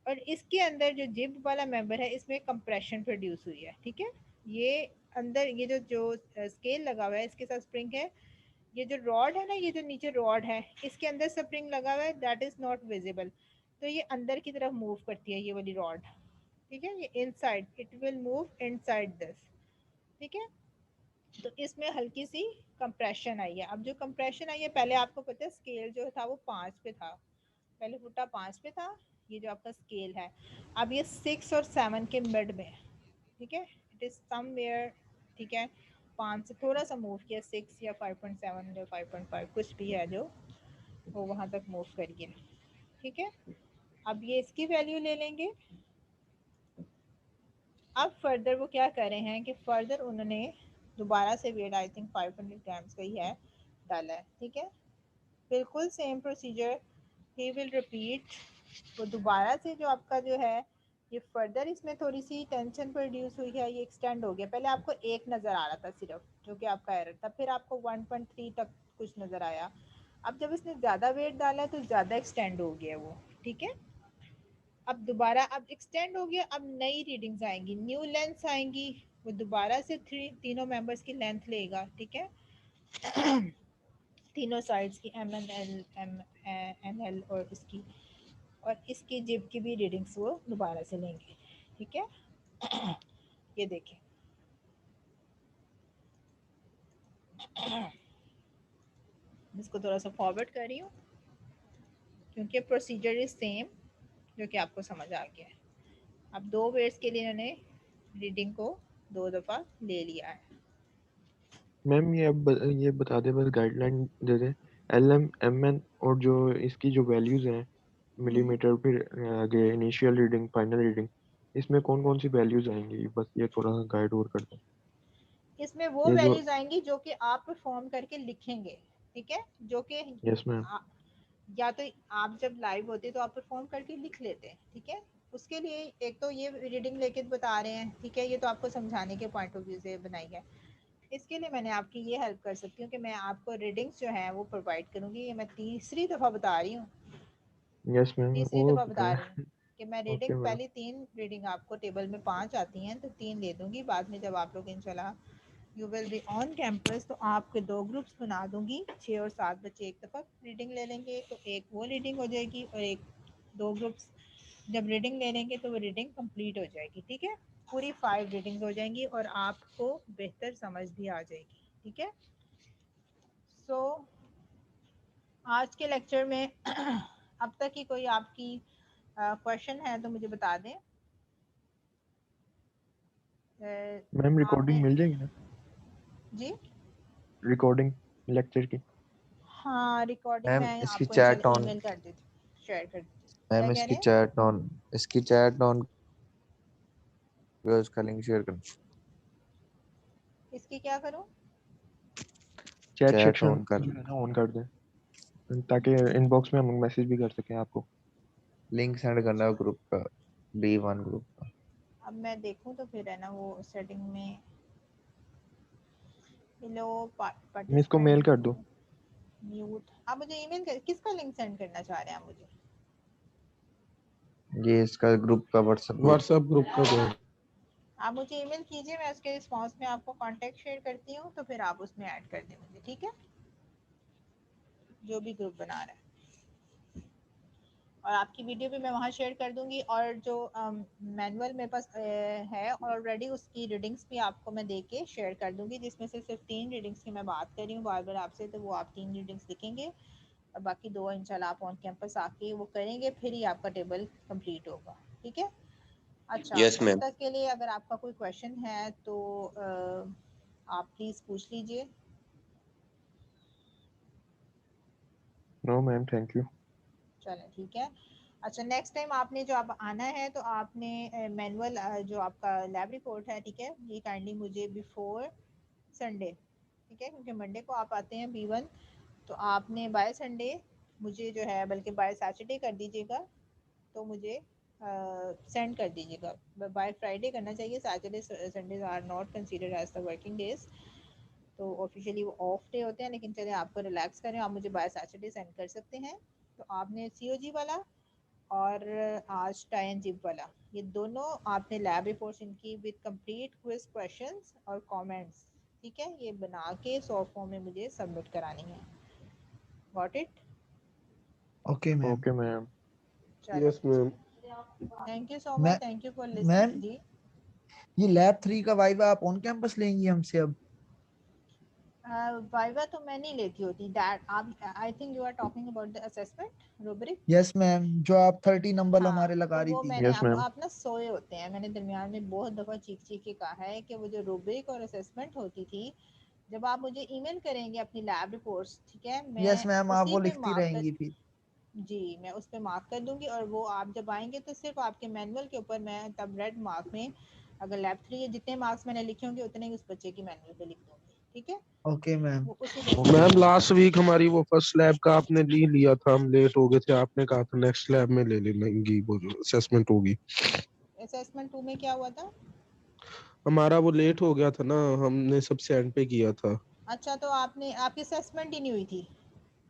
और इसके अंदर जो जिब वाला मेंबर है इसमें कंप्रेशन प्रोड्यूस हुई है, ठीक है। ये अंदर ये जो स्केल लगा हुआ है इसके साथ स्प्रिंग है, ये जो रॉड है ना, ये जो नीचे रॉड है इसके अंदर स्प्रिंग लगा हुआ है, दैट इज नॉट विजिबल। तो ये अंदर की तरफ मूव करती है ये वाली रॉड, ठीक है, ये inside, it will move inside this, ठीक है। तो इसमें हल्की सी कंप्रेशन आई है। अब जो कंप्रेशन आई है, पहले आपको पता है स्केल जो था वो 5 पे था, पहले फुटा 5 पे था, ये जो आपका स्केल है अब ये 6 और 7 के मिड में है, ठीक है, इट इज समवेयर, ठीक है। 5 से थोड़ा सा मूव किया, 6 या 5.7 या 5.5 कुछ भी है जो वो वहां तक मूव करिए, ठीक है। अब ये इसकी वैल्यू ले लेंगे। अब फर्दर वो क्या कर रहे हैं कि फर्दर उन्होंने दोबारा से वेट आई थिंक 500 ग्राम्स का ही है डाला है, ठीक है। बिल्कुल same procedure he will repeat. वो दोबारा से जो आपका जो है ये फर्दर इसमें थोड़ी सी टेंशन प्रोड्यूस हुई है, ये एक्सटेंड हो गया। पहले आपको एक नज़र आ रहा था सिर्फ, जो कि आपका एरर था, फिर आपको 1.3 तक कुछ नज़र आया। अब जब इसने ज़्यादा वेट डाला है तो ज़्यादा एक्सटेंड हो गया वो, ठीक है। अब दोबारा अब एक्सटेंड हो गया, अब नई रीडिंग्स आएंगी, न्यू लेंथ आएंगी, वो दोबारा से तीनों मेंबर्स की लेंथ लेगा, ठीक है। तीनों साइड्स की MN NL और इसकी और इसकी जिब की भी रीडिंग्स वो दोबारा से लेंगे, ठीक है। ये देखें, इसको थोड़ा सा फॉरवर्ड कर रही हूँ क्योंकि प्रोसीजर इज सेम, जो कि आपको समझ आ गया है। अब 2 वेट्स के लिए इन्होंने रीडिंग को 2 दफ़ा ले लिया है। मैम ये बता दे, बस गाइडलाइन दे दे, LM MN और जो इसकी जो वैल्यूज हैं मिलीमीटर, फिर आगे इनिशियल रीडिंग, फाइनल रीडिंग, इसमें कौन कौन सी वैल्यूज आएंगी, बस ये थोड़ा गाइड और कर दे। इसमें वो ये जो वैल्यूज आएंगी जो कि आप परफॉर्म करके लिखेंगे, ठीक है, जो कि यस मैम। या तो आप जब लाइव होते तो आप परफॉर्म करके लिख लेते हैं, ठीक है। उसके लिए एक तो ये रीडिंग लेके बता रहे हैं, ठीक है, ये तो आपको समझाने के पॉइंट ऑफ व्यू से बनाई है। इसके लिए मैंने आपकी ये हेल्प कर सकती हूँ कि मैं आपको रीडिंग्स जो है वो प्रोवाइड करूँगी। ये मैं तीसरी दफ़ा बता रही हूँ, यस मैम, तीसरी वो दफ़ा बता बताएं। रही हूँ कि मैं ओके रीडिंग, मैम। पहली 3 रीडिंग आपको टेबल में 5 आती हैं तो 3 दे दूंगी। बाद में जब आप लोग इंशाल्लाह you will be on campus तो आपके 2 ग्रुप्स बना दूंगी, 6 और 7 बच्चे एक दफ़ा रीडिंग ले लेंगे, तो एक वो रीडिंग हो जाएगी और एक 2 ग्रुप्स जब रीडिंग ले लेंगे तो वो रीडिंग कंप्लीट हो जाएगी, ठीक है। पूरी 5 रीडिंग्स हो जाएंगी और आपको बेहतर समझ भी आ जाएगी, ठीक है। सो आज के लेक्चर में अब तक की कोई आपकी क्वेश्चन है तो मुझे बता दें। मैम आपने रिकॉर्डिंग मिल जाएगी ना, जी रिकॉर्डिंग लेक्चर की? हाँ, रिकॉर्डिंग मैम मैं इसकी आपको चैट इंशाल्लाह ऑन, ईमेल कर देती हूँ, शेयर कर देती हूँ। क्या मैम कह रहे हैं? इसकी चैट ऑन उसका लिंक शेयर कर, इसकी क्या करूँ? चैट चैट सेक्शन ऑन कर, जो है ना ऑन कर दें, ताकि इनबॉक्स में हम मैसेज भी कर सकें आपको। लिंक सेंड करना है ग्रुप का, B1 ग्रुप का। अब मैं देखूँ तो फिर है ना वो सेटिंग में हेलो मैं इसको मेल पार्टिसिपेंट कर दूं? म्यूट। आप मुझे ईमेल कर, किसका लिंक सेंड करना चाह रहे हैं आप मुझे? ये इसका ग्रुप का व्हाट्सएप ग्रुप। व्हाट्सएप ग्रुप का जो आप मुझे ईमेल कीजिए, मैं उसके रिस्पॉन्स में आपको कांटेक्ट शेयर करती हूँ, तो फिर आप उसमें ऐड कर दें मुझे, ठीक है, जो भी ग्रुप बना रहा है। और आपकी वीडियो भी मैं वहाँ शेयर कर दूंगी और जो मैनुअल मेरे पास है ऑलरेडी, उसकी रीडिंग्स भी आपको मैं दे के शेयर कर दूंगी, जिसमें से सिर्फ 3 रीडिंग्स की मैं बात कर रही हूँ बार बार आपसे, तो वो आप 3 रीडिंग्स लिखेंगे और बाकी 2 इंशाल्लाह आप ऑन कैंपस आके वो करेंगे, फिर ही आपका टेबल कंप्लीट होगा, ठीक है। अच्छा, यस तब मैम। तक के लिए अगर आपका कोई क्वेश्चन है तो आप प्लीज़ पूछ लीजिए। No ma'am, thank you. चलें ठीक है। अच्छा, नेक्स्ट टाइम आपने जो आप आना है तो आपने मैनुअल जो आपका लैब रिपोर्ट है, ठीक है, ये काइंडली मुझे बिफोर संडे, ठीक है, क्योंकि मंडे को आप आते हैं B1, तो आपने बाय संडे मुझे जो है, बल्कि बाय सैटरडे कर दीजिएगा, तो मुझे सेंड कर दीजिएगा। बाय फ्राइडे करना चाहिए, Saturday Sunday are not considered as the working days, तो ऑफिशियली वो ऑफ डे होते हैं, लेकिन चलिए आपको रिलैक्स करें, आप मुझे बाय सैटरडे सेंड कर सकते हैं। तो आपने COG वाला और आज टाई एंड जिप वाला, ये दोनों आपने लैब रिपोर्ट्स इनकी विद कंप्लीट क्विज क्वेश्चंस और कमेंट्स, ठीक है, ये बना के सॉफ्ट फॉर्म में मुझे सबमिट करानी है। Got it? Okay ma'am. Okay ma'am. चलो, yes ma'am. Thank you so मैं much, thank you for listening ma'am जी। ये लैब 3 का वाइवा आप ऑन कैंपस लेंगी हमसे अब? वाइवा तो मैं नहीं लेती होती दैट, आप I think you are talking about the assessment rubric. Yes ma'am, जो आप 30 नंबर हाँ, हमारे लगा तो रही वो थी। मैंने यस मैम। आप ना सोए होते हैं, मैंने दरमियान में बहुत दफ़ा चीख चीख के कहा है कि वो जो रूब्रिक और असेसमेंट होती थी, जब आप मुझे ईमेल करेंगे अपनी लैब रिपोर्ट्स, ठीक है, यस मैं मैम, आप उसी वो पे लिखती मार्क कर, रहेंगी फिर। जी मैं उस पे मार्क कर दूंगी, और वो आप जब आएंगे तो सिर्फ आपके मैनुअल के ऊपर मैं तब रेड मार्क में, अगर लैब 3 जितने मार्क्स मैंने लिखे होंगे उतने ही उस बच्चे की मैनुअल पे लिख दूंगी, ठीक है, ओके मैम। वो उसी बेसिस पे मैम मार्क लास्ट करेंगे। वीक हमारी वो फर्स्ट लैब का आपने लिया था, हम लेट हो गए थे, आपने कहा था नेक्स्ट लैब में ले लेंगी, वो असेसमेंट होगी। असेसमेंट 2 में क्या हुआ था? हमारा वो लेट हो गया था ना, हमने सब एंड पे किया था। अच्छा, तो आपने, आपकी असेसमेंट ही नहीं हुई थी?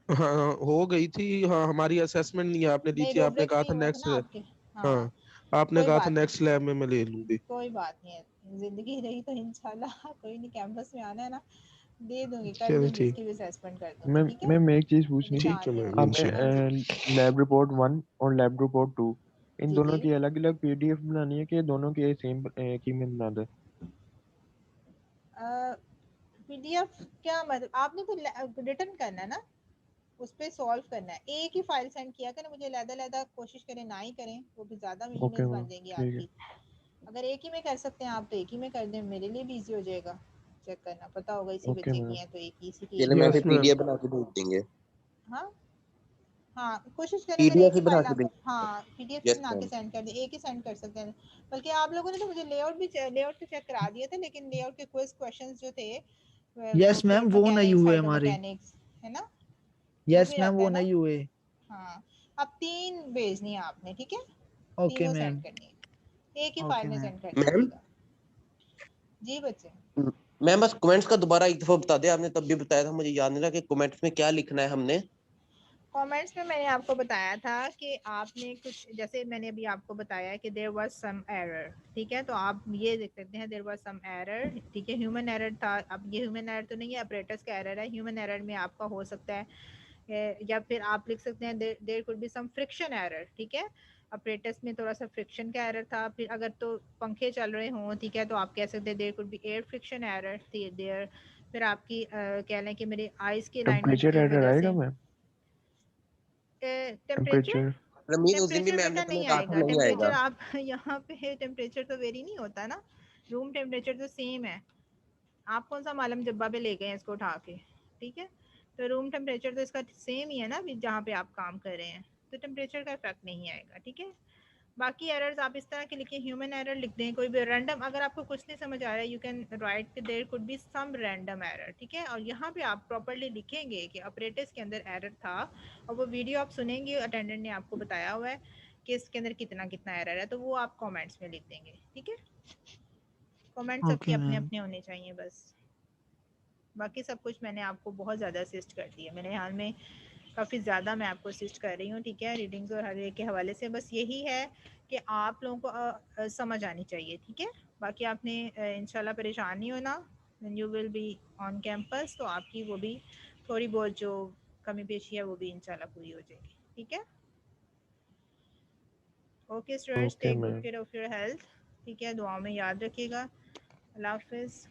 हाँ हो गई थी, हाँ हमारी असेसमेंट नहीं आपने ली नहीं, थी, आपने रूब्रिक कहा नहीं था हुआ था नेक्स्ट। ना आपके? हाँ हाँ, आपने कोई कहा था बात नहीं, नेक्स्ट लैब में मैं ले लूंगी। कोई बात नहीं है, जिंदगी रही तो इंशाल्लाह कोई नहीं, कैंपस में आना है ना, दे दूंगी, कर चलो दूंगी, ठीक। इसकी भी असेसमेंट कर दूंगी, मैम ठीक है। मैम एक चीज़ पूछनी थी। ठीक है निशान ले मैम आना, आपने हाँ जी, लैब रिपोर्ट 1 और लैब रिपोर्ट 2, इन जी दोनों जी। की अलग अलग PDF बनानी है कि दोनों की सेम एक ही में बना दे? PDF क्या मतलब, आपने तो रिटर्न करना है ना, उस पे सॉल्व करना है, एक ही फाइल सेंड किया करें मुझे, लहदा लहदा कोशिश करें ना ही करें, वो भी ज़्यादा ओके ईमेल्स मैम, बन जाएंगी ठीक है। आपकी। अगर एक ही में कर सकते हैं आप तो एक ही में कर दें, मेरे लिए भी इजी हो जाएगा चेक करना, पता होगा इसी ओके बच्चे मैम। की है तो एक ही इसी की एक चलिए मैम यस फिर मैम। पीडीएफ बना के भेज देंगे। हाँ हाँ, कोशिश करें अगर पीडीएफ एक ही ही बना फाइल के आप, भेज। हाँ पीडीएफ यस बना के मैम। सेंड कर दें, एक ही सेंड कर सकते हैं। बल्कि आप लोगों ने तो मुझे लेआउट तो चेक करा दिया था, लेकिन लेआउट के क्विज क्वेश्चंस जो थे वो यस मैम, फ्लूइड वो नहीं मैकेनिक्स, हुए हाइड्रो हमारे। मैकेनिक्स, है ना, वो यस भी मैम, रहता वो है ना। नहीं हुए। हाँ, अब 3 भेजनी है आपने, ठीक है, ओके तीनों मैम। सेंड करनी है, एक ही फाइल ओके में मैम। सेंड कर मैम दीजिएगा। जी बच्चे, मैम बस कमेंट्स का दोबारा एक दफा बता दे, आपने तब भी बताया था, मुझे याद नहीं रहा कि कमेंट्स में क्या लिखना है हमने। कमेंट्स में मैंने आपको बताया था कि आपने कुछ, जैसे मैंने अभी आपको बताया कि देयर वाज सम एरर, ठीक है, तो आप ये देख सकते हैं देयर वाज सम एरर, ठीक है, ह्यूमन एरर था। अब ये ह्यूमन एरर तो नहीं है, ऑपरेटर्स का एरर है। ह्यूमन एरर में आपका हो सकता है या फिर आप लिख सकते हैं there could be some friction error, ठीक है, ऑपरेटर्स में थोड़ा सा फ्रिक्शन का एरर था। फिर अगर तो पंखे चल रहे हों, ठीक है, तो आप कह सकते हैं there could be air friction error there. फिर आपकी कह लें कि मेरे आइज़ की अलाइनमेंट टेम्परेचर की एरर वजह आएगा से मैम? टेम्परेचर टेम्परेचर रमीज उस दिन भी टेम्परेचर मैम ने बेटा तुम्हें नहीं कहा था आएगा। नहीं टेम्परेचर आएगा। आप यहाँ पे टेम्परेचर तो वेरी नहीं होता ना, रूम टेम्परेचर तो सेम है। आप कौन सा मालूम जब्बा पे ले गए हैं इसको उठा के, ठीक है, तो रूम टेम्परेचर तो इसका सेम ही है ना अभी जहाँ पे आप काम कर रहे हैं, तो टेम्परेचर का इफेक्ट नहीं आएगा, ठीक है। बाकी एरर्स आप इस तरह के लिखिए, ह्यूमन एरर लिख दें, कोई भी रैंडम, अगर आपको कुछ नहीं समझ आ रहा है यू कैन राइट कि there could be some random error, ठीक है, और यहाँ पे आप प्रॉपर्ली लिखेंगे कि ऑपरेटर्स के अंदर एरर था, और वो वीडियो आप सुनेंगे, अटेंडेंट ने आपको बताया हुआ है कि इसके अंदर कितना कितना एरर है, तो वो आप कमेंट्स में लिख देंगे, ठीक है। कमेंट्स सबके ओके अपने मैम। अपने होने चाहिए बस, बाकी सब कुछ मैंने आपको बहुत ज़्यादा असिस्ट कर दिया, मेरे ख्याल में काफ़ी ज़्यादा मैं आपको असिस्ट कर रही हूँ, ठीक है, रीडिंग्स और हर एक के हवाले से। बस यही है कि आप लोगों को समझ आनी चाहिए, ठीक है। बाकी आपने इंशाल्लाह परेशान नहीं होना, when you will be on campus, तो आपकी वो भी थोड़ी बहुत जो कमी पेशी है वो भी इंशाल्लाह पूरी हो जाएगी, ठीक है। Okay students, okay take good ma'am. Care of your health, ठीक है, दुआ में याद रखिएगा। अल्लाह हाफिज़।